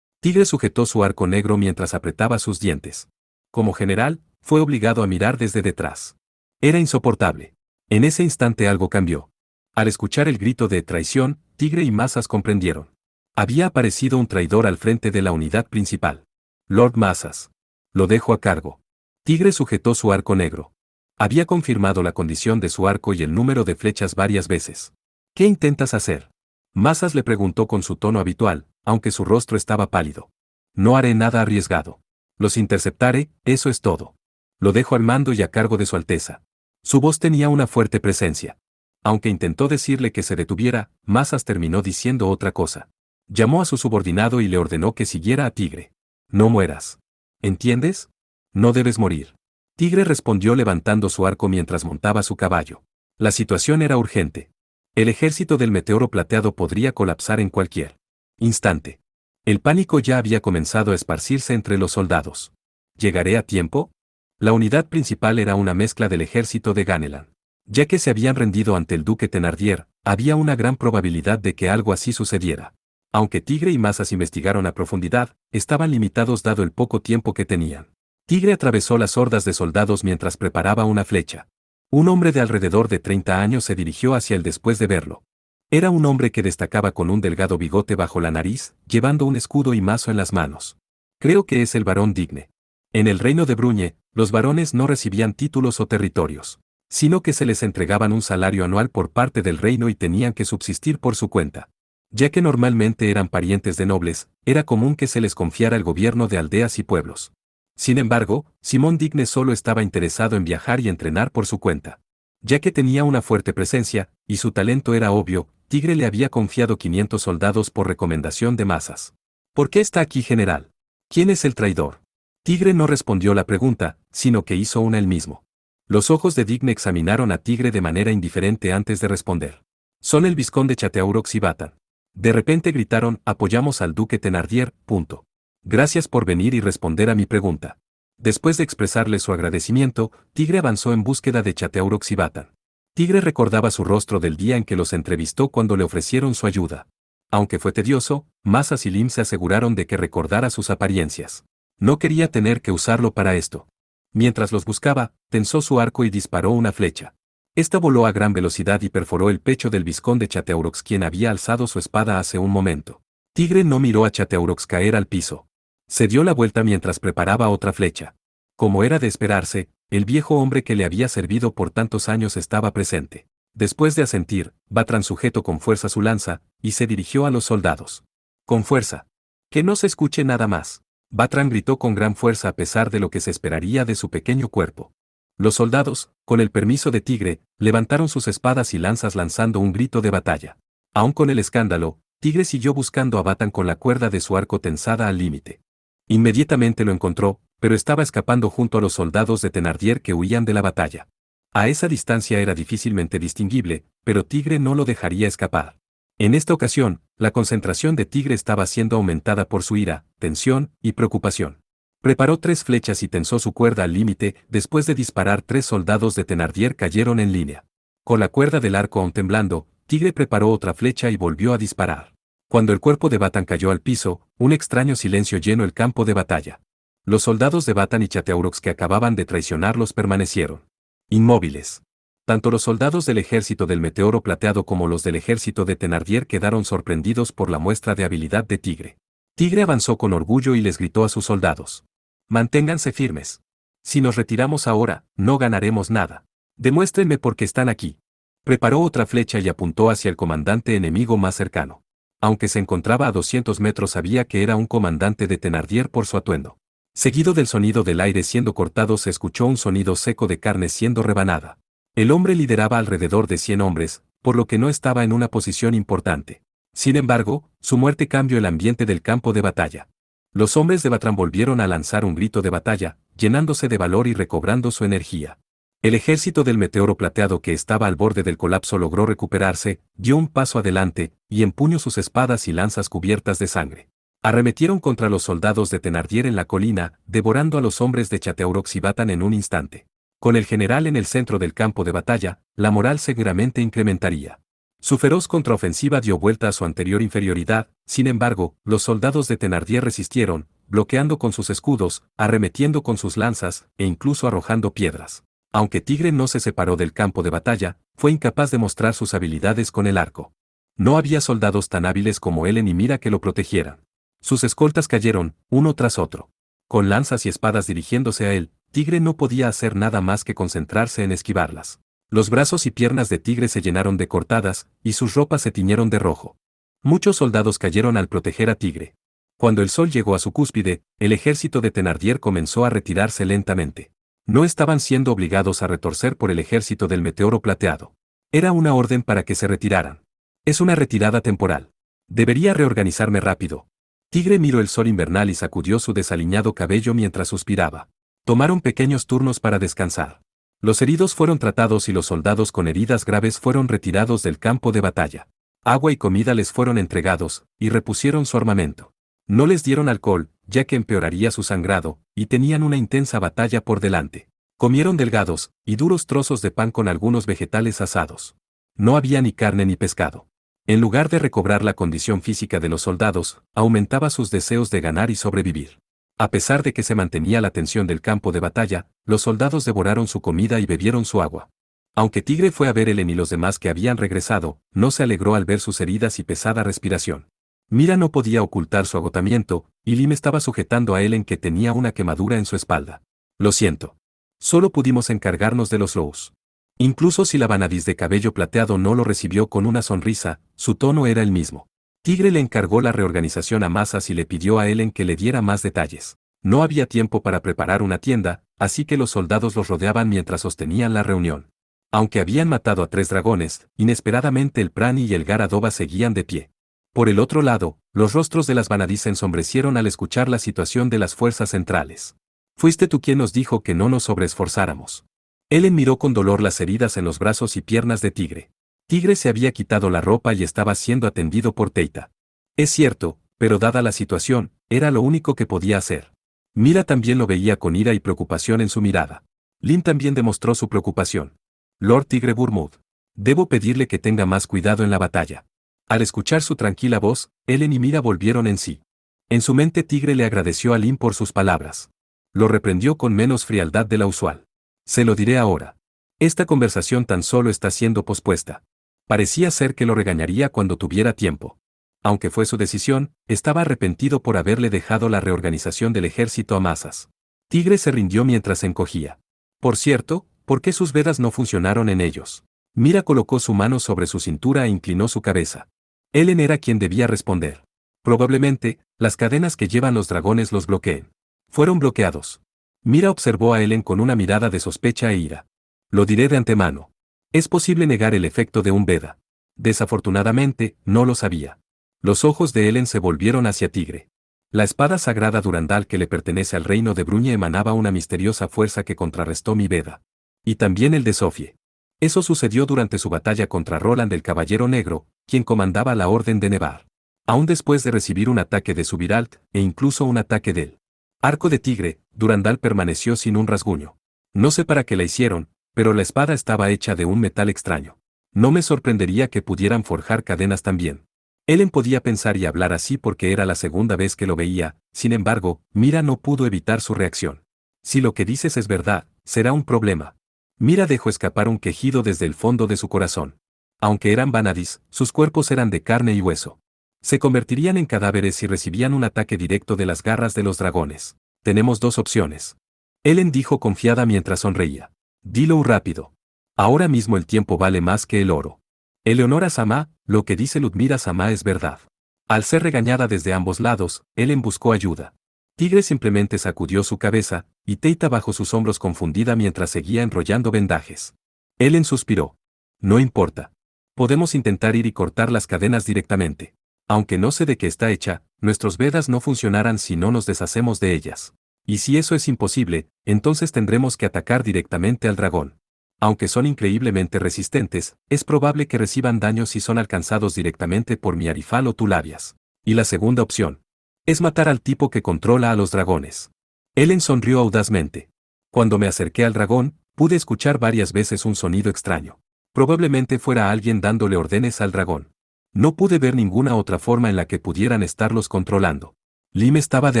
Tigre sujetó su arco negro mientras apretaba sus dientes. Como general, fue obligado a mirar desde detrás. Era insoportable. En ese instante algo cambió. Al escuchar el grito de traición, Tigre y Massas comprendieron. Había aparecido un traidor al frente de la unidad principal. Lord Massas. Lo dejo a cargo. Tigre sujetó su arco negro. Había confirmado la condición de su arco y el número de flechas varias veces. ¿Qué intentas hacer? Massas le preguntó con su tono habitual, aunque su rostro estaba pálido. No haré nada arriesgado. Los interceptaré, eso es todo. Lo dejo al mando y a cargo de Su Alteza. Su voz tenía una fuerte presencia. Aunque intentó decirle que se detuviera, Mazas terminó diciendo otra cosa. Llamó a su subordinado y le ordenó que siguiera a Tigre. No mueras. ¿Entiendes? No debes morir. Tigre respondió levantando su arco mientras montaba su caballo. La situación era urgente. El ejército del meteoro plateado podría colapsar en cualquier instante. El pánico ya había comenzado a esparcirse entre los soldados. ¿Llegaré a tiempo? La unidad principal era una mezcla del ejército de Ganelan. Ya que se habían rendido ante el duque Thenardier, había una gran probabilidad de que algo así sucediera. Aunque Tigre y Mazas investigaron a profundidad, estaban limitados dado el poco tiempo que tenían. Tigre atravesó las hordas de soldados mientras preparaba una flecha. Un hombre de alrededor de 30 años se dirigió hacia él después de verlo. Era un hombre que destacaba con un delgado bigote bajo la nariz, llevando un escudo y mazo en las manos. Creo que es el barón Digne. En el reino de Bruñe, los varones no recibían títulos o territorios, sino que se les entregaban un salario anual por parte del reino y tenían que subsistir por su cuenta. Ya que normalmente eran parientes de nobles, era común que se les confiara el gobierno de aldeas y pueblos. Sin embargo, Simón Digne solo estaba interesado en viajar y entrenar por su cuenta. Ya que tenía una fuerte presencia, y su talento era obvio, Tigre le había confiado 500 soldados por recomendación de Mazas. ¿Por qué está aquí, general? ¿Quién es el traidor? Tigre no respondió la pregunta, sino que hizo una él mismo. Los ojos de Digne examinaron a Tigre de manera indiferente antes de responder. Son el vizconde Chateauroux y Batan. De repente gritaron, apoyamos al duque Thenardier, punto. Gracias por venir y responder a mi pregunta. Después de expresarle su agradecimiento, Tigre avanzó en búsqueda de Chateauroux y Batan. Tigre recordaba su rostro del día en que los entrevistó cuando le ofrecieron su ayuda. Aunque fue tedioso, Mazas y Lim se aseguraron de que recordara sus apariencias. No quería tener que usarlo para esto. Mientras los buscaba, tensó su arco y disparó una flecha. Esta voló a gran velocidad y perforó el pecho del vizconde Chateauroux, quien había alzado su espada hace un momento. Tigre no miró a Chateauroux caer al piso. Se dio la vuelta mientras preparaba otra flecha. Como era de esperarse, el viejo hombre que le había servido por tantos años estaba presente. Después de asentir, Batran sujetó con fuerza su lanza, y se dirigió a los soldados. Con fuerza. Que no se escuche nada más. Batran gritó con gran fuerza a pesar de lo que se esperaría de su pequeño cuerpo. Los soldados, con el permiso de Tigre, levantaron sus espadas y lanzas lanzando un grito de batalla. Aún con el escándalo, Tigre siguió buscando a Batan con la cuerda de su arco tensada al límite. Inmediatamente lo encontró, pero estaba escapando junto a los soldados de Thenardier que huían de la batalla. A esa distancia era difícilmente distinguible, pero Tigre no lo dejaría escapar. En esta ocasión, la concentración de Tigre estaba siendo aumentada por su ira, tensión y preocupación. Preparó 3 flechas y tensó su cuerda al límite. Después de disparar, 3 soldados de Thenardier cayeron en línea. Con la cuerda del arco aún temblando, Tigre preparó otra flecha y volvió a disparar. Cuando el cuerpo de Batan cayó al piso, un extraño silencio llenó el campo de batalla. Los soldados de Batan y Chateauroux que acababan de traicionarlos permanecieron inmóviles. Tanto los soldados del ejército del meteoro plateado como los del ejército de Thenardier quedaron sorprendidos por la muestra de habilidad de Tigre. Tigre avanzó con orgullo y les gritó a sus soldados: manténganse firmes. Si nos retiramos ahora, no ganaremos nada. Demuéstrenme por qué están aquí. Preparó otra flecha y apuntó hacia el comandante enemigo más cercano. Aunque se encontraba a 200 metros, sabía que era un comandante de Thenardier por su atuendo. Seguido del sonido del aire siendo cortado, se escuchó un sonido seco de carne siendo rebanada. El hombre lideraba alrededor de 100 hombres, por lo que no estaba en una posición importante. Sin embargo, su muerte cambió el ambiente del campo de batalla. Los hombres de Batran volvieron a lanzar un grito de batalla, llenándose de valor y recobrando su energía. El ejército del meteoro plateado, que estaba al borde del colapso, logró recuperarse, dio un paso adelante, y empuñó sus espadas y lanzas cubiertas de sangre. Arremetieron contra los soldados de Thenardier en la colina, devorando a los hombres de Chateauroux y Batan en un instante. Con el general en el centro del campo de batalla, la moral seguramente incrementaría. Su feroz contraofensiva dio vuelta a su anterior inferioridad. Sin embargo, los soldados de Thenardier resistieron, bloqueando con sus escudos, arremetiendo con sus lanzas, e incluso arrojando piedras. Aunque Tigre no se separó del campo de batalla, fue incapaz de mostrar sus habilidades con el arco. No había soldados tan hábiles como él ni mira que lo protegieran. Sus escoltas cayeron, uno tras otro. Con lanzas y espadas dirigiéndose a él, Tigre no podía hacer nada más que concentrarse en esquivarlas. Los brazos y piernas de Tigre se llenaron de cortadas, y sus ropas se tiñeron de rojo. Muchos soldados cayeron al proteger a Tigre. Cuando el sol llegó a su cúspide, el ejército de Thénardier comenzó a retirarse lentamente. No estaban siendo obligados a retorcer por el ejército del meteoro plateado. Era una orden para que se retiraran. Es una retirada temporal. Debería reorganizarme rápido. Tigre miró el sol invernal y sacudió su desaliñado cabello mientras suspiraba. Tomaron pequeños turnos para descansar. Los heridos fueron tratados y los soldados con heridas graves fueron retirados del campo de batalla. Agua y comida les fueron entregados, y repusieron su armamento. No les dieron alcohol, ya que empeoraría su sangrado, y tenían una intensa batalla por delante. Comieron delgados y duros trozos de pan con algunos vegetales asados. No había ni carne ni pescado. En lugar de recobrar la condición física de los soldados, aumentaba sus deseos de ganar y sobrevivir. A pesar de que se mantenía la tensión del campo de batalla, los soldados devoraron su comida y bebieron su agua. Aunque Tigre fue a ver a Helen y los demás que habían regresado, no se alegró al ver sus heridas y pesada respiración. Mira no podía ocultar su agotamiento, y Lim estaba sujetando a Helen que tenía una quemadura en su espalda. Lo siento. Solo pudimos encargarnos de los Rose. Incluso si la Vanadis de cabello plateado no lo recibió con una sonrisa, su tono era el mismo. Tigre le encargó la reorganización a masas y le pidió a Helen que le diera más detalles. No había tiempo para preparar una tienda, así que los soldados los rodeaban mientras sostenían la reunión. Aunque habían matado a 3 dragones, inesperadamente el Prani y el Garadoba seguían de pie. Por el otro lado, los rostros de las Vanadis se ensombrecieron al escuchar la situación de las fuerzas centrales. Fuiste tú quien nos dijo que no nos sobreesforzáramos. Helen miró con dolor las heridas en los brazos y piernas de Tigre. Tigre se había quitado la ropa y estaba siendo atendido por Teita. Es cierto, pero dada la situación, era lo único que podía hacer. Mira también lo veía con ira y preocupación en su mirada. Lim también demostró su preocupación. Lord Tigre Burmouth. Debo pedirle que tenga más cuidado en la batalla. Al escuchar su tranquila voz, Helen y Mira volvieron en sí. En su mente Tigre le agradeció a Lim por sus palabras. Lo reprendió con menos frialdad de la usual. Se lo diré ahora. Esta conversación tan solo está siendo pospuesta. Parecía ser que lo regañaría cuando tuviera tiempo. Aunque fue su decisión, estaba arrepentido por haberle dejado la reorganización del ejército a masas. Tigre se rindió mientras se encogía. Por cierto, ¿por qué sus vedas no funcionaron en ellos? Mira colocó su mano sobre su cintura e inclinó su cabeza. Helen era quien debía responder. Probablemente, las cadenas que llevan los dragones los bloqueen. Fueron bloqueados. Mira observó a Helen con una mirada de sospecha e ira. Lo diré de antemano. Es posible negar el efecto de un Veda. Desafortunadamente, no lo sabía. Los ojos de Helen se volvieron hacia Tigre. La espada sagrada Durandal que le pertenece al reino de Bruñe emanaba una misteriosa fuerza que contrarrestó mi Veda. Y también el de Sofie. Eso sucedió durante su batalla contra Roland el Caballero Negro, quien comandaba la Orden de Nevar. Aún después de recibir un ataque de Subiralt, e incluso un ataque del Arco de Tigre, Durandal permaneció sin un rasguño. No sé para qué la hicieron, pero la espada estaba hecha de un metal extraño. No me sorprendería que pudieran forjar cadenas también. Helen podía pensar y hablar así porque era la segunda vez que lo veía, sin embargo, Mira no pudo evitar su reacción. Si lo que dices es verdad, será un problema. Mira dejó escapar un quejido desde el fondo de su corazón. Aunque eran Vanadis, sus cuerpos eran de carne y hueso. Se convertirían en cadáveres si recibían un ataque directo de las garras de los dragones. Tenemos 2 opciones. Helen dijo confiada mientras sonreía. Dilo rápido. Ahora mismo el tiempo vale más que el oro. Eleonora Samá, lo que dice Ludmira Samá es verdad. Al ser regañada desde ambos lados, Helen buscó ayuda. Tigre simplemente sacudió su cabeza, y Teita bajo sus hombros confundida mientras seguía enrollando vendajes. Helen suspiró. No importa. Podemos intentar ir y cortar las cadenas directamente. Aunque no sé de qué está hecha, nuestros Vedas no funcionarán si no nos deshacemos de ellas. Y si eso es imposible, entonces tendremos que atacar directamente al dragón. Aunque son increíblemente resistentes, es probable que reciban daño si son alcanzados directamente por mi Arifal o Tulabias. Y la segunda opción es matar al tipo que controla a los dragones. Helen sonrió audazmente. Cuando me acerqué al dragón, pude escuchar varias veces un sonido extraño. Probablemente fuera alguien dándole órdenes al dragón. No pude ver ninguna otra forma en la que pudieran estarlos controlando. Lim estaba de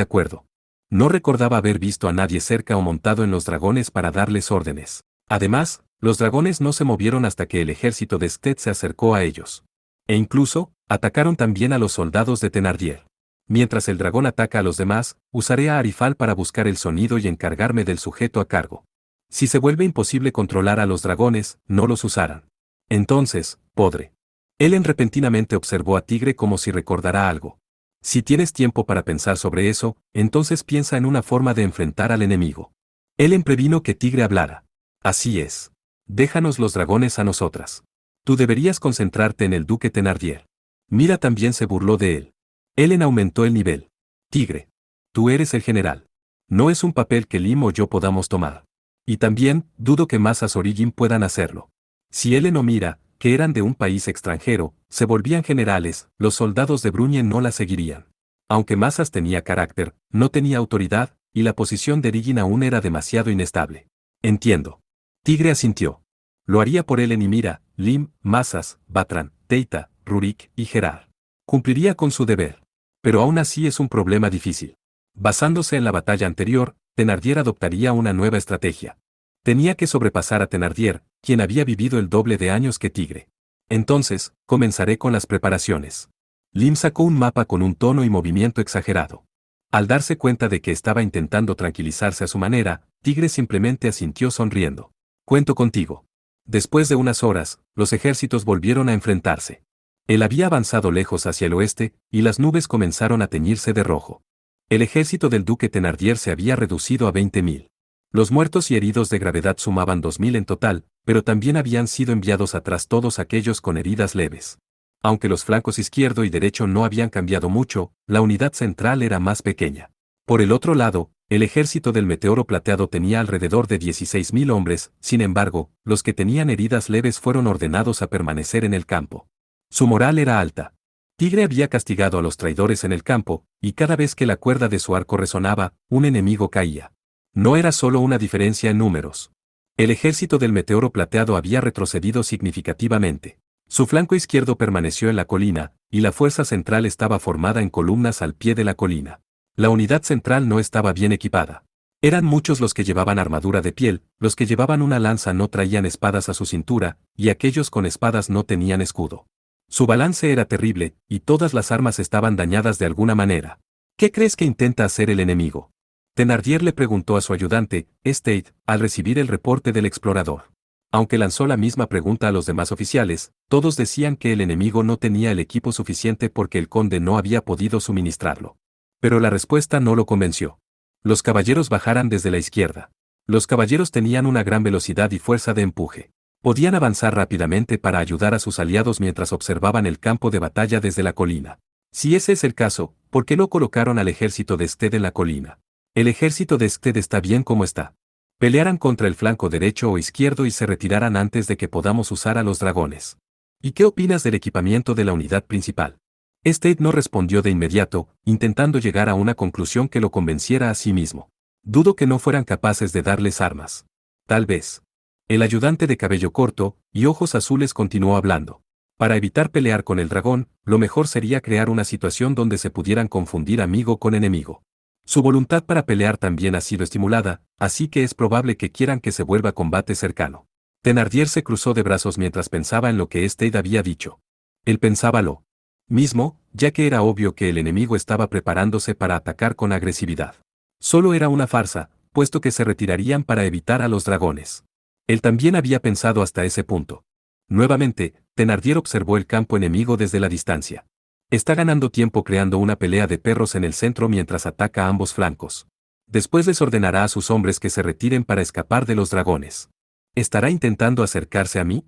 acuerdo. No recordaba haber visto a nadie cerca o montado en los dragones para darles órdenes. Además, los dragones no se movieron hasta que el ejército de Sted se acercó a ellos. E incluso, atacaron también a los soldados de Thénardier. Mientras el dragón ataca a los demás, usaré a Arifal para buscar el sonido y encargarme del sujeto a cargo. Si se vuelve imposible controlar a los dragones, no los usarán. Entonces, podré. Helen repentinamente observó a Tigre como si recordara algo. Si tienes tiempo para pensar sobre eso, entonces piensa en una forma de enfrentar al enemigo. Ellen previno que Tigre hablara. Así es. Déjanos los dragones a nosotras. Tú deberías concentrarte en el duque Thenardier. Mira también se burló de él. Ellen aumentó el nivel. Tigre. Tú eres el general. No es un papel que Lim o yo podamos tomar. Y también, dudo que Masas o Riggin puedan hacerlo. Si Ellen o Mira, que eran de un país extranjero, se volvían generales, los soldados de Brunien no la seguirían. Aunque Masas tenía carácter, no tenía autoridad, y la posición de Riggin aún era demasiado inestable. Entiendo. Tigre asintió. Lo haría por Ellen y Mira, Lim, Masas, Batran, Teita, Rurik y Gerard. Cumpliría con su deber. Pero aún así es un problema difícil. Basándose en la batalla anterior, Thenardier adoptaría una nueva estrategia. Tenía que sobrepasar a Thenardier, quien había vivido el doble de años que Tigre. Entonces, comenzaré con las preparaciones. Lim sacó un mapa con un tono y movimiento exagerado. Al darse cuenta de que estaba intentando tranquilizarse a su manera, Tigre simplemente asintió sonriendo. Cuento contigo. Después de unas horas, los ejércitos volvieron a enfrentarse. Él había avanzado lejos hacia el oeste, y las nubes comenzaron a teñirse de rojo. El ejército del duque Thenardier se había reducido a 20.000. Los muertos y heridos de gravedad sumaban 2.000 en total, pero también habían sido enviados atrás todos aquellos con heridas leves. Aunque los flancos izquierdo y derecho no habían cambiado mucho, la unidad central era más pequeña. Por el otro lado, el ejército del meteoro plateado tenía alrededor de 16.000 hombres, sin embargo, los que tenían heridas leves fueron ordenados a permanecer en el campo. Su moral era alta. Tigre había castigado a los traidores en el campo, y cada vez que la cuerda de su arco resonaba, un enemigo caía. No era solo una diferencia en números. El ejército del meteoro plateado había retrocedido significativamente. Su flanco izquierdo permaneció en la colina, y la fuerza central estaba formada en columnas al pie de la colina. La unidad central no estaba bien equipada. Eran muchos los que llevaban armadura de piel, los que llevaban una lanza no traían espadas a su cintura, y aquellos con espadas no tenían escudo. Su balance era terrible, y todas las armas estaban dañadas de alguna manera. ¿Qué crees que intenta hacer el enemigo? Thenardier le preguntó a su ayudante, Stade, al recibir el reporte del explorador. Aunque lanzó la misma pregunta a los demás oficiales, todos decían que el enemigo no tenía el equipo suficiente porque el conde no había podido suministrarlo. Pero la respuesta no lo convenció. Los caballeros bajaran desde la izquierda. Los caballeros tenían una gran velocidad y fuerza de empuje. Podían avanzar rápidamente para ayudar a sus aliados mientras observaban el campo de batalla desde la colina. Si ese es el caso, ¿por qué no colocaron al ejército de Stede en la colina? El ejército de Stede está bien como está. Pelearan contra el flanco derecho o izquierdo y se retiraran antes de que podamos usar a los dragones. ¿Y qué opinas del equipamiento de la unidad principal? Stade no respondió de inmediato, intentando llegar a una conclusión que lo convenciera a sí mismo. Dudo que no fueran capaces de darles armas. Tal vez. El ayudante de cabello corto y ojos azules continuó hablando. Para evitar pelear con el dragón, lo mejor sería crear una situación donde se pudieran confundir amigo con enemigo. Su voluntad para pelear también ha sido estimulada, así que es probable que quieran que se vuelva combate cercano. Thenardier se cruzó de brazos mientras pensaba en lo que Stade había dicho. Él pensaba lo mismo, ya que era obvio que el enemigo estaba preparándose para atacar con agresividad. Solo era una farsa, puesto que se retirarían para evitar a los dragones. Él también había pensado hasta ese punto. Nuevamente, Thenardier observó el campo enemigo desde la distancia. Está ganando tiempo creando una pelea de perros en el centro mientras ataca a ambos flancos. Después les ordenará a sus hombres que se retiren para escapar de los dragones. ¿Estará intentando acercarse a mí?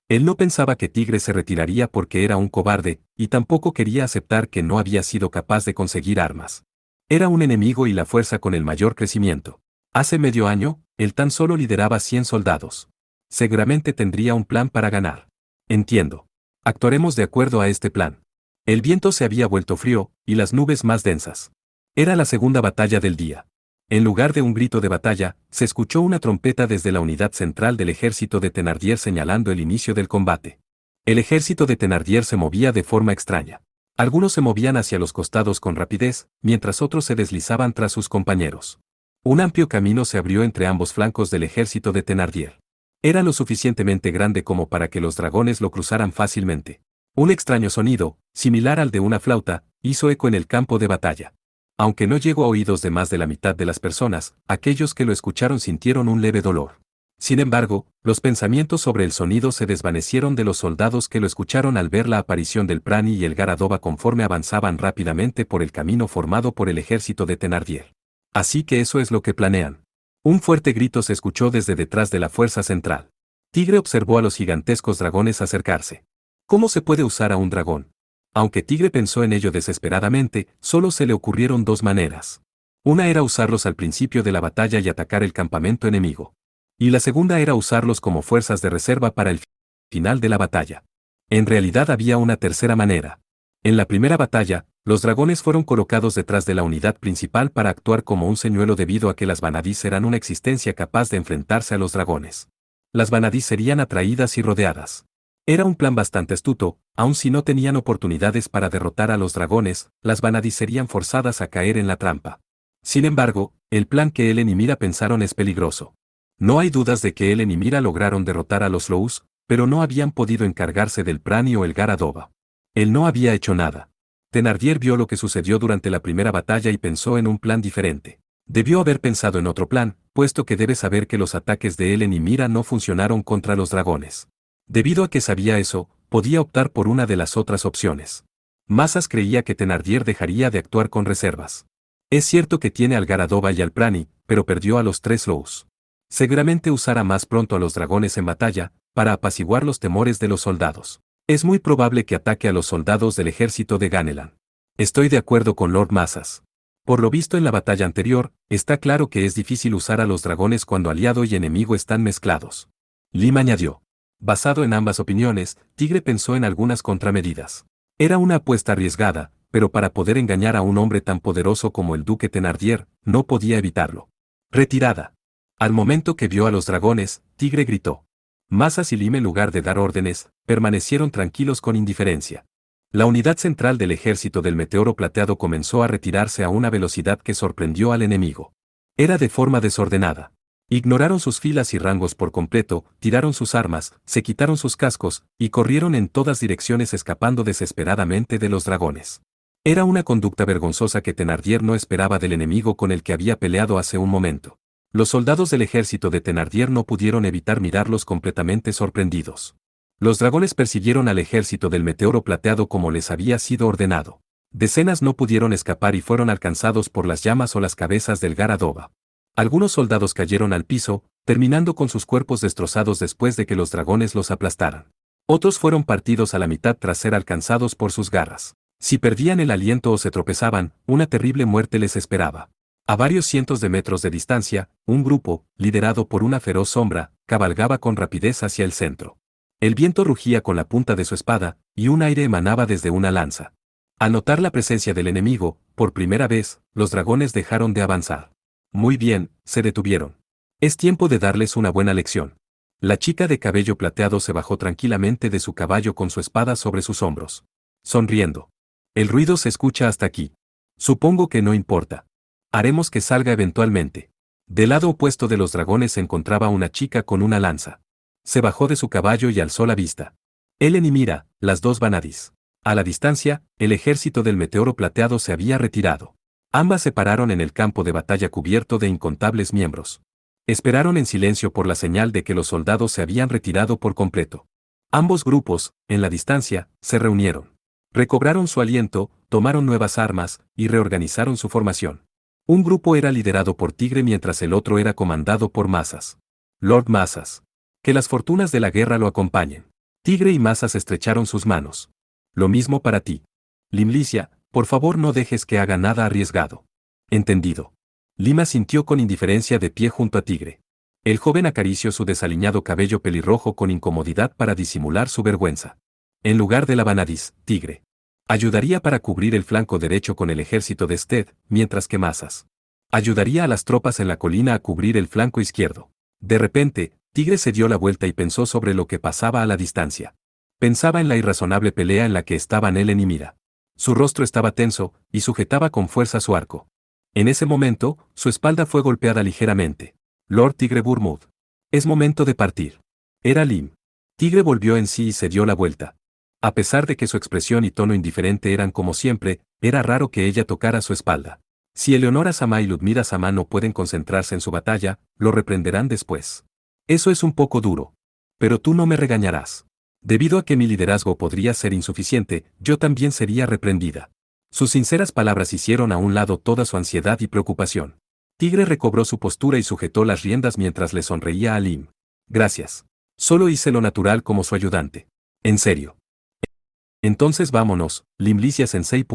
Él no pensaba que Tigre se retiraría porque era un cobarde, y tampoco quería aceptar que no había sido capaz de conseguir armas. Era un enemigo y la fuerza con el mayor crecimiento. Hace medio año, él tan solo lideraba 100 soldados. Seguramente tendría un plan para ganar. Entiendo. Actuaremos de acuerdo a este plan. El viento se había vuelto frío, y las nubes más densas. Era la segunda batalla del día. En lugar de un grito de batalla, se escuchó una trompeta desde la unidad central del ejército de Thenardier señalando el inicio del combate. El ejército de Thenardier se movía de forma extraña. Algunos se movían hacia los costados con rapidez, mientras otros se deslizaban tras sus compañeros. Un amplio camino se abrió entre ambos flancos del ejército de Thenardier. Era lo suficientemente grande como para que los dragones lo cruzaran fácilmente. Un extraño sonido, similar al de una flauta, hizo eco en el campo de batalla. Aunque no llegó a oídos de más de la mitad de las personas, aquellos que lo escucharon sintieron un leve dolor. Sin embargo, los pensamientos sobre el sonido se desvanecieron de los soldados que lo escucharon al ver la aparición del Prani y el Garadova conforme avanzaban rápidamente por el camino formado por el ejército de Thenardier. Así que eso es lo que planean. Un fuerte grito se escuchó desde detrás de la fuerza central. Tigre observó a los gigantescos dragones acercarse. ¿Cómo se puede usar a un dragón? Aunque Tigre pensó en ello desesperadamente, solo se le ocurrieron dos maneras. Una era usarlos al principio de la batalla y atacar el campamento enemigo. Y la segunda era usarlos como fuerzas de reserva para el final de la batalla. En realidad había una tercera manera. En la primera batalla, los dragones fueron colocados detrás de la unidad principal para actuar como un señuelo debido a que las Vanadis eran una existencia capaz de enfrentarse a los dragones. Las Vanadis serían atraídas y rodeadas. Era un plan bastante astuto, aun si no tenían oportunidades para derrotar a los dragones, las Vanadis serían forzadas a caer en la trampa. Sin embargo, el plan que Ellen y Mira pensaron es peligroso. No hay dudas de que Ellen y Mira lograron derrotar a los Lous, pero no habían podido encargarse del Prani o el Garadova. Él no había hecho nada. Thenardier vio lo que sucedió durante la primera batalla y pensó en un plan diferente. Debió haber pensado en otro plan, puesto que debe saber que los ataques de Ellen y Mira no funcionaron contra los dragones. Debido a que sabía eso, podía optar por una de las otras opciones. Masas creía que Thenardier dejaría de actuar con reservas. Es cierto que tiene al Garadova y al Prani, pero perdió a los tres Lous. Seguramente usará más pronto a los dragones en batalla, para apaciguar los temores de los soldados. Es muy probable que ataque a los soldados del ejército de Ganelan. Estoy de acuerdo con Lord Masas. Por lo visto en la batalla anterior, está claro que es difícil usar a los dragones cuando aliado y enemigo están mezclados. Lim añadió. Basado en ambas opiniones, Tigre pensó en algunas contramedidas. Era una apuesta arriesgada, pero para poder engañar a un hombre tan poderoso como el duque Thenardier, no podía evitarlo. Retirada. Al momento que vio a los dragones, Tigre gritó. Masas y Lim, en lugar de dar órdenes, permanecieron tranquilos con indiferencia. La unidad central del ejército del meteoro plateado comenzó a retirarse a una velocidad que sorprendió al enemigo. Era de forma desordenada. Ignoraron sus filas y rangos por completo, tiraron sus armas, se quitaron sus cascos, y corrieron en todas direcciones escapando desesperadamente de los dragones. Era una conducta vergonzosa que Thenardier no esperaba del enemigo con el que había peleado hace un momento. Los soldados del ejército de Thenardier no pudieron evitar mirarlos completamente sorprendidos. Los dragones persiguieron al ejército del meteoro plateado como les había sido ordenado. Decenas no pudieron escapar y fueron alcanzados por las llamas o las cabezas del Garadova. Algunos soldados cayeron al piso, terminando con sus cuerpos destrozados después de que los dragones los aplastaran. Otros fueron partidos a la mitad tras ser alcanzados por sus garras. Si perdían el aliento o se tropezaban, una terrible muerte les esperaba. A varios cientos de metros de distancia, un grupo, liderado por una feroz sombra, cabalgaba con rapidez hacia el centro. El viento rugía con la punta de su espada, y un aire emanaba desde una lanza. Al notar la presencia del enemigo, por primera vez, los dragones dejaron de avanzar. Muy bien, se detuvieron. Es tiempo de darles una buena lección. La chica de cabello plateado se bajó tranquilamente de su caballo con su espada sobre sus hombros. Sonriendo. El ruido se escucha hasta aquí. Supongo que no importa. Haremos que salga eventualmente. Del lado opuesto de los dragones se encontraba una chica con una lanza. Se bajó de su caballo y alzó la vista. Ellen y Mira, las dos Vanadis. A la distancia, el ejército del meteoro plateado se había retirado. Ambas se pararon en el campo de batalla cubierto de incontables miembros. Esperaron en silencio por la señal de que los soldados se habían retirado por completo. Ambos grupos, en la distancia, se reunieron. Recobraron su aliento, tomaron nuevas armas, y reorganizaron su formación. Un grupo era liderado por Tigre mientras el otro era comandado por Masas. Lord Masas. Que las fortunas de la guerra lo acompañen. Tigre y Masas estrecharon sus manos. Lo mismo para ti. Limlicia, por favor no dejes que haga nada arriesgado. Entendido. Lima sintió con indiferencia de pie junto a Tigre. El joven acarició su desaliñado cabello pelirrojo con incomodidad para disimular su vergüenza. En lugar de la Vanadis, Tigre. Ayudaría para cubrir el flanco derecho con el ejército de Sted, mientras que Masas ayudaría a las tropas en la colina a cubrir el flanco izquierdo. De repente, Tigre se dio la vuelta y pensó sobre lo que pasaba a la distancia. Pensaba en la irrazonable pelea en la que estaban Ellen y Mira. Su rostro estaba tenso, y sujetaba con fuerza su arco. En ese momento, su espalda fue golpeada ligeramente. Lord Tigre Burmouth. Es momento de partir. Era Lim. Tigre volvió en sí y se dio la vuelta. A pesar de que su expresión y tono indiferente eran como siempre, era raro que ella tocara su espalda. Si Eleonora Sama y Ludmila Sama no pueden concentrarse en su batalla, lo reprenderán después. Eso es un poco duro. Pero tú no me regañarás. Debido a que mi liderazgo podría ser insuficiente, yo también sería reprendida. Sus sinceras palabras hicieron a un lado toda su ansiedad y preocupación. Tigre recobró su postura y sujetó las riendas mientras le sonreía a Lim. Gracias. Solo hice lo natural como su ayudante. En serio. Entonces vámonos, Limlicia Sensei.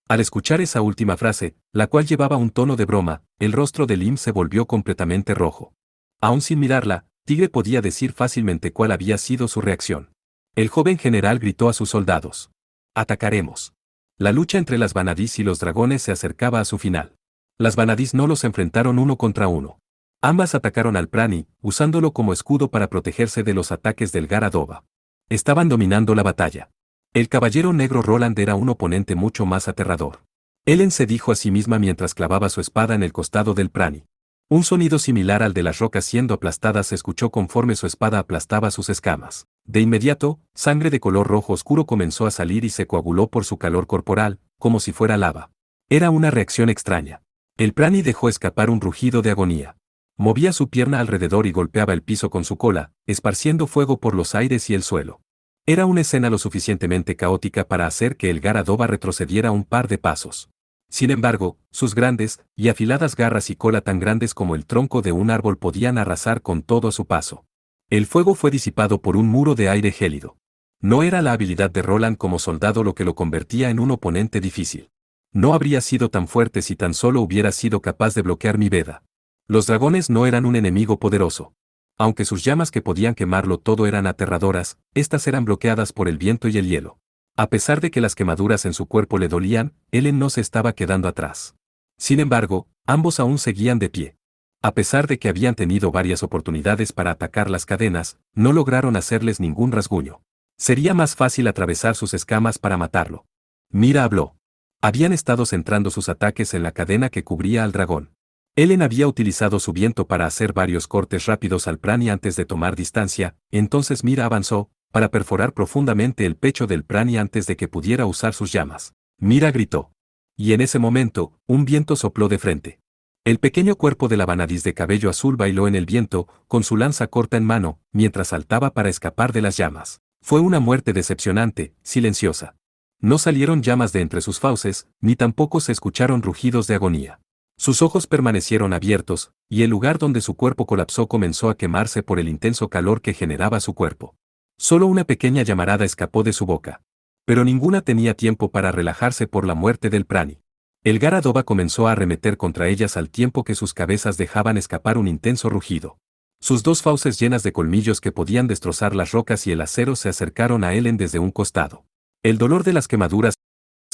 Al escuchar esa última frase, la cual llevaba un tono de broma, el rostro de Lim se volvió completamente rojo. Aún sin mirarla, Tigre podía decir fácilmente cuál había sido su reacción. El joven general gritó a sus soldados. Atacaremos. La lucha entre las Vanadis y los dragones se acercaba a su final. Las Vanadis no los enfrentaron uno contra uno. Ambas atacaron al Prani, usándolo como escudo para protegerse de los ataques del Gara-dova. Estaban dominando la batalla. El caballero negro Roland era un oponente mucho más aterrador. Ellen se dijo a sí misma mientras clavaba su espada en el costado del Prani. Un sonido similar al de las rocas siendo aplastadas se escuchó conforme su espada aplastaba sus escamas. De inmediato, sangre de color rojo oscuro comenzó a salir y se coaguló por su calor corporal, como si fuera lava. Era una reacción extraña. El Prani dejó escapar un rugido de agonía. Movía su pierna alrededor y golpeaba el piso con su cola, esparciendo fuego por los aires y el suelo. Era una escena lo suficientemente caótica para hacer que el Gara-dova retrocediera un par de pasos. Sin embargo, sus grandes y afiladas garras y cola tan grandes como el tronco de un árbol podían arrasar con todo a su paso. El fuego fue disipado por un muro de aire gélido. No era la habilidad de Roland como soldado lo que lo convertía en un oponente difícil. No habría sido tan fuerte si tan solo hubiera sido capaz de bloquear mi veda. Los dragones no eran un enemigo poderoso. Aunque sus llamas que podían quemarlo todo eran aterradoras, estas eran bloqueadas por el viento y el hielo. A pesar de que las quemaduras en su cuerpo le dolían, Ellen no se estaba quedando atrás. Sin embargo, ambos aún seguían de pie. A pesar de que habían tenido varias oportunidades para atacar las cadenas, no lograron hacerles ningún rasguño. Sería más fácil atravesar sus escamas para matarlo. Mira habló. Habían estado centrando sus ataques en la cadena que cubría al dragón. Ellen había utilizado su viento para hacer varios cortes rápidos al Prani antes de tomar distancia, entonces Mira avanzó, para perforar profundamente el pecho del Prani antes de que pudiera usar sus llamas. Mira gritó. Y en ese momento, un viento sopló de frente. El pequeño cuerpo de la Vanadis de cabello azul bailó en el viento, con su lanza corta en mano, mientras saltaba para escapar de las llamas. Fue una muerte decepcionante, silenciosa. No salieron llamas de entre sus fauces, ni tampoco se escucharon rugidos de agonía. Sus ojos permanecieron abiertos, y el lugar donde su cuerpo colapsó comenzó a quemarse por el intenso calor que generaba su cuerpo. Solo una pequeña llamarada escapó de su boca. Pero ninguna tenía tiempo para relajarse por la muerte del Prani. El Gara-dova comenzó a arremeter contra ellas al tiempo que sus cabezas dejaban escapar un intenso rugido. Sus dos fauces llenas de colmillos que podían destrozar las rocas y el acero se acercaron a Ellen desde un costado. El dolor de las quemaduras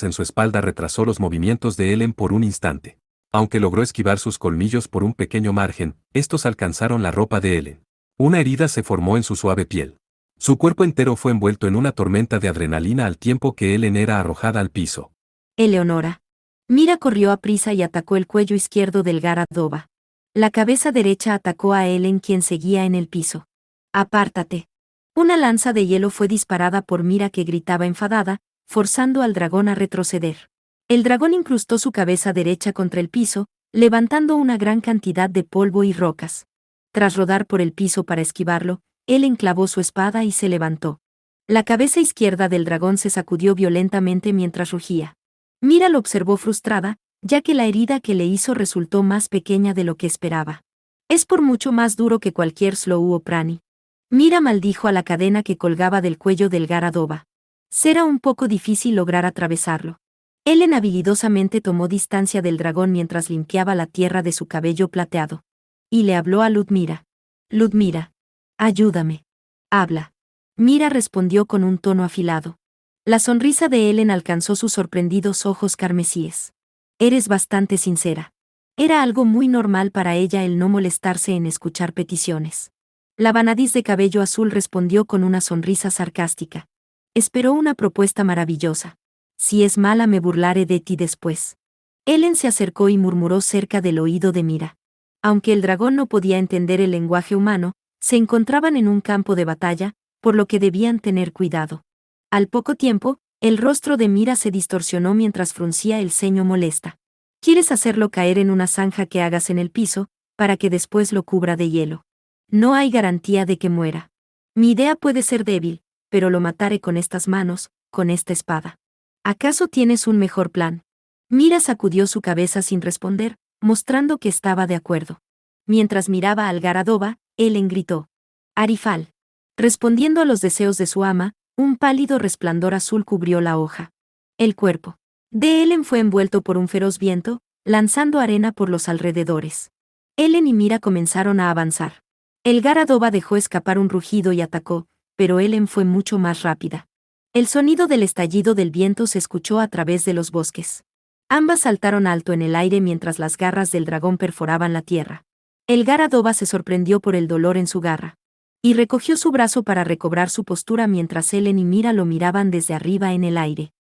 en su espalda retrasó los movimientos de Ellen por un instante. Aunque logró esquivar sus colmillos por un pequeño margen, estos alcanzaron la ropa de Ellen. Una herida se formó en su suave piel. Su cuerpo entero fue envuelto en una tormenta de adrenalina al tiempo que Ellen era arrojada al piso. Eleonora. Mira corrió a prisa y atacó el cuello izquierdo del Gara-dova. La cabeza derecha atacó a Ellen, quien seguía en el piso. Apártate. Una lanza de hielo fue disparada por Mira, que gritaba enfadada, forzando al dragón a retroceder. El dragón incrustó su cabeza derecha contra el piso, levantando una gran cantidad de polvo y rocas. Tras rodar por el piso para esquivarlo, él enclavó su espada y se levantó. La cabeza izquierda del dragón se sacudió violentamente mientras rugía. Mira lo observó frustrada, ya que la herida que le hizo resultó más pequeña de lo que esperaba. Es por mucho más duro que cualquier Slow o Prani. Mira maldijo a la cadena que colgaba del cuello del Gara-dova. Será un poco difícil lograr atravesarlo. Ellen habilidosamente tomó distancia del dragón mientras limpiaba la tierra de su cabello plateado. Y le habló a Ludmira. Ludmira. Ayúdame. Habla. Mira respondió con un tono afilado. La sonrisa de Ellen alcanzó sus sorprendidos ojos carmesíes. Eres bastante sincera. Era algo muy normal para ella el no molestarse en escuchar peticiones. La Vanadis de cabello azul respondió con una sonrisa sarcástica. Esperó una propuesta maravillosa. Si es mala me burlaré de ti después. Ellen se acercó y murmuró cerca del oído de Mira. Aunque el dragón no podía entender el lenguaje humano, se encontraban en un campo de batalla, por lo que debían tener cuidado. Al poco tiempo, el rostro de Mira se distorsionó mientras fruncía el ceño molesta. ¿Quieres hacerlo caer en una zanja que hagas en el piso, para que después lo cubra de hielo? No hay garantía de que muera. Mi idea puede ser débil, pero lo mataré con estas manos, con esta espada. ¿Acaso tienes un mejor plan? Mira sacudió su cabeza sin responder, mostrando que estaba de acuerdo. Mientras miraba al Gara-Doba, Ellen gritó. Arifal. Respondiendo a los deseos de su ama, un pálido resplandor azul cubrió la hoja. El cuerpo de Ellen fue envuelto por un feroz viento, lanzando arena por los alrededores. Ellen y Mira comenzaron a avanzar. El Gara-Doba dejó escapar un rugido y atacó, pero Ellen fue mucho más rápida. El sonido del estallido del viento se escuchó a través de los bosques. Ambas saltaron alto en el aire mientras las garras del dragón perforaban la tierra. El Gara-Doba se sorprendió por el dolor en su garra. Y recogió su brazo para recobrar su postura mientras Ellen y Mira lo miraban desde arriba en el aire.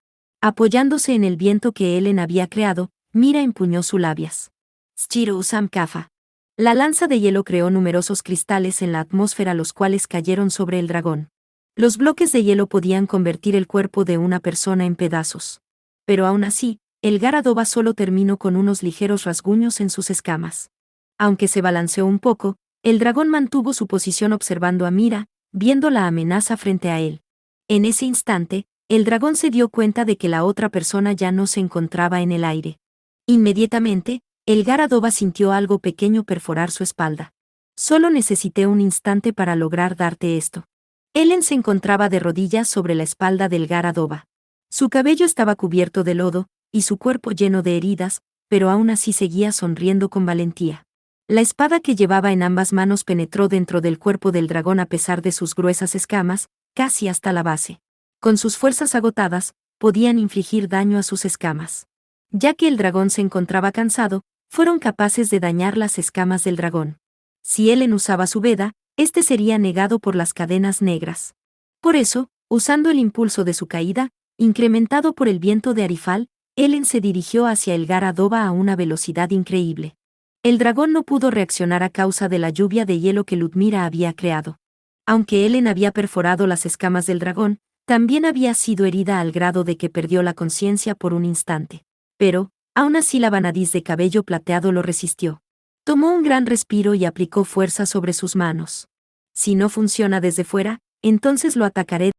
Apoyándose en el viento que Ellen había creado, Mira empuñó su labias. Schiro Usam Kafa. La lanza de hielo creó numerosos cristales en la atmósfera los cuales cayeron sobre el dragón. Los bloques de hielo podían convertir el cuerpo de una persona en pedazos. Pero aún así, el Gara-Doba solo terminó con unos ligeros rasguños en sus escamas. Aunque se balanceó un poco, el dragón mantuvo su posición observando a Mira, viendo la amenaza frente a él. En ese instante, el dragón se dio cuenta de que la otra persona ya no se encontraba en el aire. Inmediatamente, el Gara-Doba sintió algo pequeño perforar su espalda. Solo necesité un instante para lograr darte esto. Ellen se encontraba de rodillas sobre la espalda del Gara-Doba. Su cabello estaba cubierto de lodo, y su cuerpo lleno de heridas, pero aún así seguía sonriendo con valentía. La espada que llevaba en ambas manos penetró dentro del cuerpo del dragón a pesar de sus gruesas escamas, casi hasta la base. Con sus fuerzas agotadas, podían infligir daño a sus escamas. Ya que el dragón se encontraba cansado, fueron capaces de dañar las escamas del dragón. Si Ellen usaba su veda, este sería negado por las cadenas negras. Por eso, usando el impulso de su caída, incrementado por el viento de Arifal, Ellen se dirigió hacia el Gara-Doba a una velocidad increíble. El dragón no pudo reaccionar a causa de la lluvia de hielo que Ludmira había creado. Aunque Ellen había perforado las escamas del dragón, también había sido herida al grado de que perdió la conciencia por un instante. Pero, aún así la vanadiz de cabello plateado lo resistió. Tomó un gran respiro y aplicó fuerza sobre sus manos. Si no funciona desde fuera, entonces lo atacaré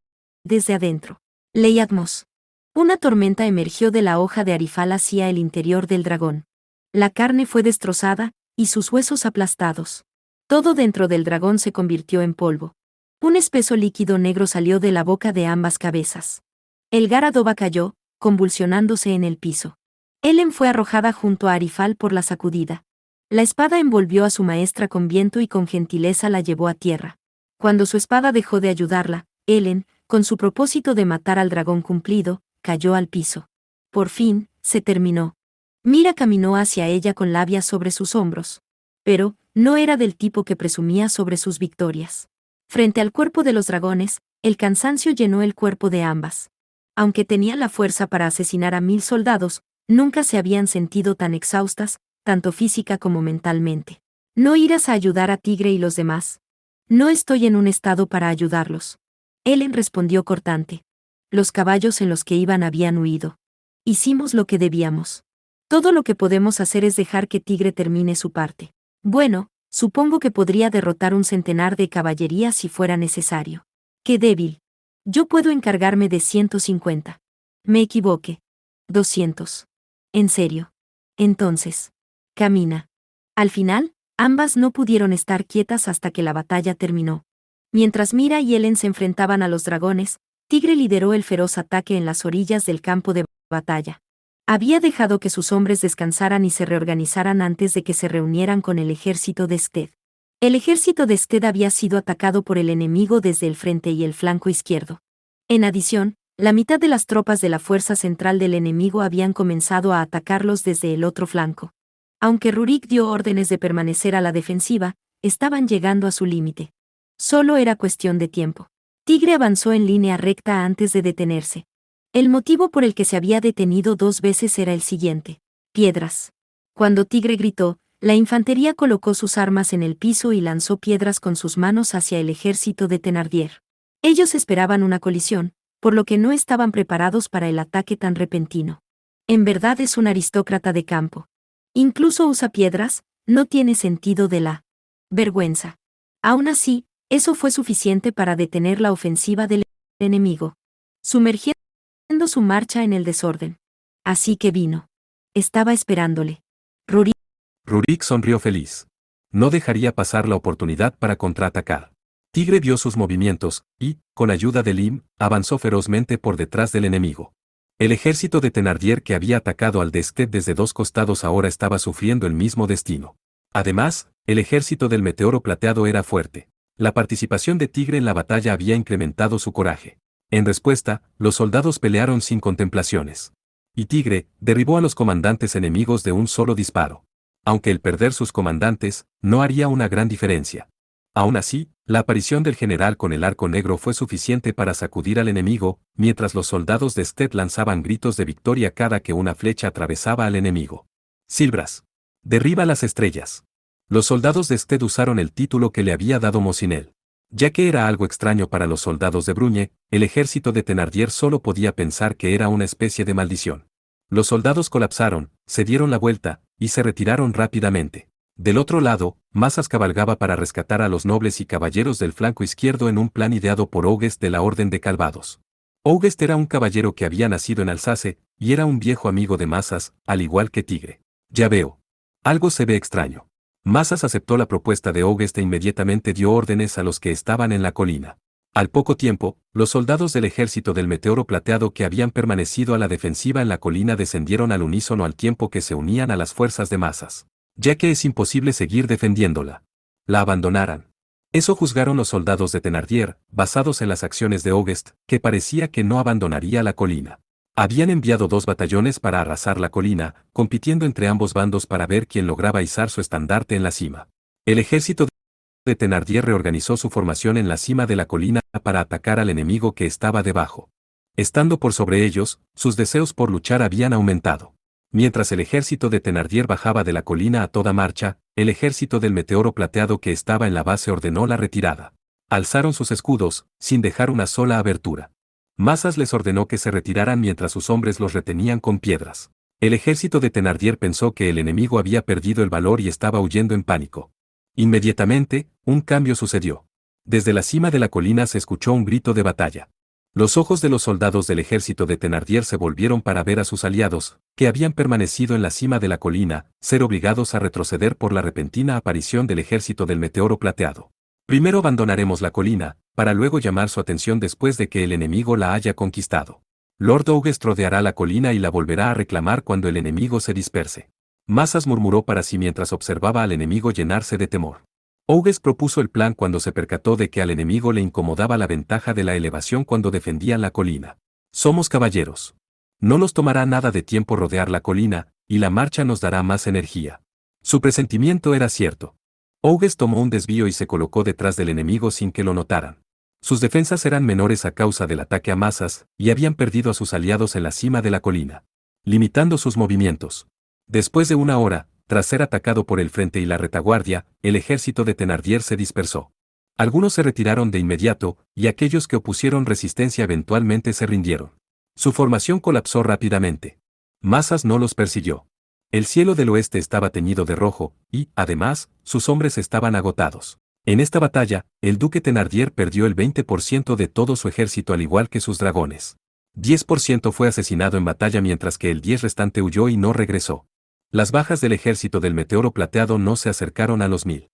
desde adentro. Leiadmos. Una tormenta emergió de la hoja de Arifal hacia el interior del dragón. La carne fue destrozada, y sus huesos aplastados. Todo dentro del dragón se convirtió en polvo. Un espeso líquido negro salió de la boca de ambas cabezas. El Gara-Doba cayó, convulsionándose en el piso. Ellen fue arrojada junto a Arifal por la sacudida. La espada envolvió a su maestra con viento y con gentileza la llevó a tierra. Cuando su espada dejó de ayudarla, Ellen, con su propósito de matar al dragón cumplido, cayó al piso. Por fin, se terminó. Mira caminó hacia ella con labia sobre sus hombros. Pero, no era del tipo que presumía sobre sus victorias. Frente al cuerpo de los dragones, el cansancio llenó el cuerpo de ambas. Aunque tenían la fuerza para asesinar a 1000 soldados, nunca se habían sentido tan exhaustas, tanto física como mentalmente. ¿No irás a ayudar a Tigre y los demás? No estoy en un estado para ayudarlos. Ellen respondió cortante. Los caballos en los que iban habían huido. Hicimos lo que debíamos. Todo lo que podemos hacer es dejar que Tigre termine su parte. Bueno, supongo que podría derrotar un centenar de caballería si fuera necesario. ¡Qué débil! Yo puedo encargarme de 150. Me equivoqué. 200. En serio. Entonces. Camina. Al final, ambas no pudieron estar quietas hasta que la batalla terminó. Mientras Mira y Ellen se enfrentaban a los dragones, Tigre lideró el feroz ataque en las orillas del campo de batalla. Había dejado que sus hombres descansaran y se reorganizaran antes de que se reunieran con el ejército de Sted. El ejército de Sted había sido atacado por el enemigo desde el frente y el flanco izquierdo. En adición, la mitad de las tropas de la fuerza central del enemigo habían comenzado a atacarlos desde el otro flanco. Aunque Rurik dio órdenes de permanecer a la defensiva, estaban llegando a su límite. Solo era cuestión de tiempo. Tigre avanzó en línea recta antes de detenerse. El motivo por el que se había detenido 2 veces era el siguiente: piedras. Cuando Tigre gritó, la infantería colocó sus armas en el piso y lanzó piedras con sus manos hacia el ejército de Thenardier. Ellos esperaban una colisión, por lo que no estaban preparados para el ataque tan repentino. En verdad es un aristócrata de campo. Incluso usa piedras, no tiene sentido de la vergüenza. Aún así, eso fue suficiente para detener la ofensiva del enemigo, sumergiendo su marcha en el desorden. Así que vino. Estaba esperándole. Rurik sonrió feliz. No dejaría pasar la oportunidad para contraatacar. Tigre vio sus movimientos, y, con ayuda de Lim, avanzó ferozmente por detrás del enemigo. El ejército de Thenardier que había atacado al Destet desde dos costados ahora estaba sufriendo el mismo destino. Además, el ejército del Meteoro Plateado era fuerte. La participación de Tigre en la batalla había incrementado su coraje. En respuesta, los soldados pelearon sin contemplaciones. Y Tigre derribó a los comandantes enemigos de un solo disparo. Aunque el perder sus comandantes no haría una gran diferencia. Aún así, la aparición del general con el arco negro fue suficiente para sacudir al enemigo, mientras los soldados de Sted lanzaban gritos de victoria cada que una flecha atravesaba al enemigo. Silbras. Derriba las estrellas. Los soldados de Sted usaron el título que le había dado Mosinel. Ya que era algo extraño para los soldados de Bruñe, el ejército de Thenardier solo podía pensar que era una especie de maldición. Los soldados colapsaron, se dieron la vuelta, y se retiraron rápidamente. Del otro lado, Mazas cabalgaba para rescatar a los nobles y caballeros del flanco izquierdo en un plan ideado por August de la Orden de Calvados. August era un caballero que había nacido en Alsace, y era un viejo amigo de Mazas, al igual que Tigre. Ya veo. Algo se ve extraño. Mazas aceptó la propuesta de August e inmediatamente dio órdenes a los que estaban en la colina. Al poco tiempo, los soldados del ejército del Meteoro Plateado que habían permanecido a la defensiva en la colina descendieron al unísono al tiempo que se unían a las fuerzas de Mazas. Ya que es imposible seguir defendiéndola. La abandonaran. Eso juzgaron los soldados de Thenardier, basados en las acciones de August, que parecía que no abandonaría la colina. Habían enviado 2 batallones para arrasar la colina, compitiendo entre ambos bandos para ver quién lograba izar su estandarte en la cima. El ejército de Thenardier reorganizó su formación en la cima de la colina para atacar al enemigo que estaba debajo. Estando por sobre ellos, sus deseos por luchar habían aumentado. Mientras el ejército de Thenardier bajaba de la colina a toda marcha, el ejército del Meteoro Plateado que estaba en la base ordenó la retirada. Alzaron sus escudos, sin dejar una sola abertura. Mazas les ordenó que se retiraran mientras sus hombres los retenían con piedras. El ejército de Thenardier pensó que el enemigo había perdido el valor y estaba huyendo en pánico. Inmediatamente, un cambio sucedió. Desde la cima de la colina se escuchó un grito de batalla. Los ojos de los soldados del ejército de Thenardier se volvieron para ver a sus aliados, que habían permanecido en la cima de la colina, ser obligados a retroceder por la repentina aparición del ejército del Meteoro Plateado. Primero abandonaremos la colina, para luego llamar su atención después de que el enemigo la haya conquistado. Lord August rodeará la colina y la volverá a reclamar cuando el enemigo se disperse. Mazas murmuró para sí mientras observaba al enemigo llenarse de temor. August propuso el plan cuando se percató de que al enemigo le incomodaba la ventaja de la elevación cuando defendían la colina. Somos caballeros. No nos tomará nada de tiempo rodear la colina, y la marcha nos dará más energía. Su presentimiento era cierto. August tomó un desvío y se colocó detrás del enemigo sin que lo notaran. Sus defensas eran menores a causa del ataque a Mazas, y habían perdido a sus aliados en la cima de la colina, limitando sus movimientos. Después de una hora, tras ser atacado por el frente y la retaguardia, el ejército de Thenardier se dispersó. Algunos se retiraron de inmediato, y aquellos que opusieron resistencia eventualmente se rindieron. Su formación colapsó rápidamente. Mazas no los persiguió. El cielo del oeste estaba teñido de rojo, y, además, sus hombres estaban agotados. En esta batalla, el duque Thenardier perdió el 20% de todo su ejército al igual que sus dragones. 10% fue asesinado en batalla mientras que el 10 restante huyó y no regresó. Las bajas del ejército del Meteoro Plateado no se acercaron a los 1000.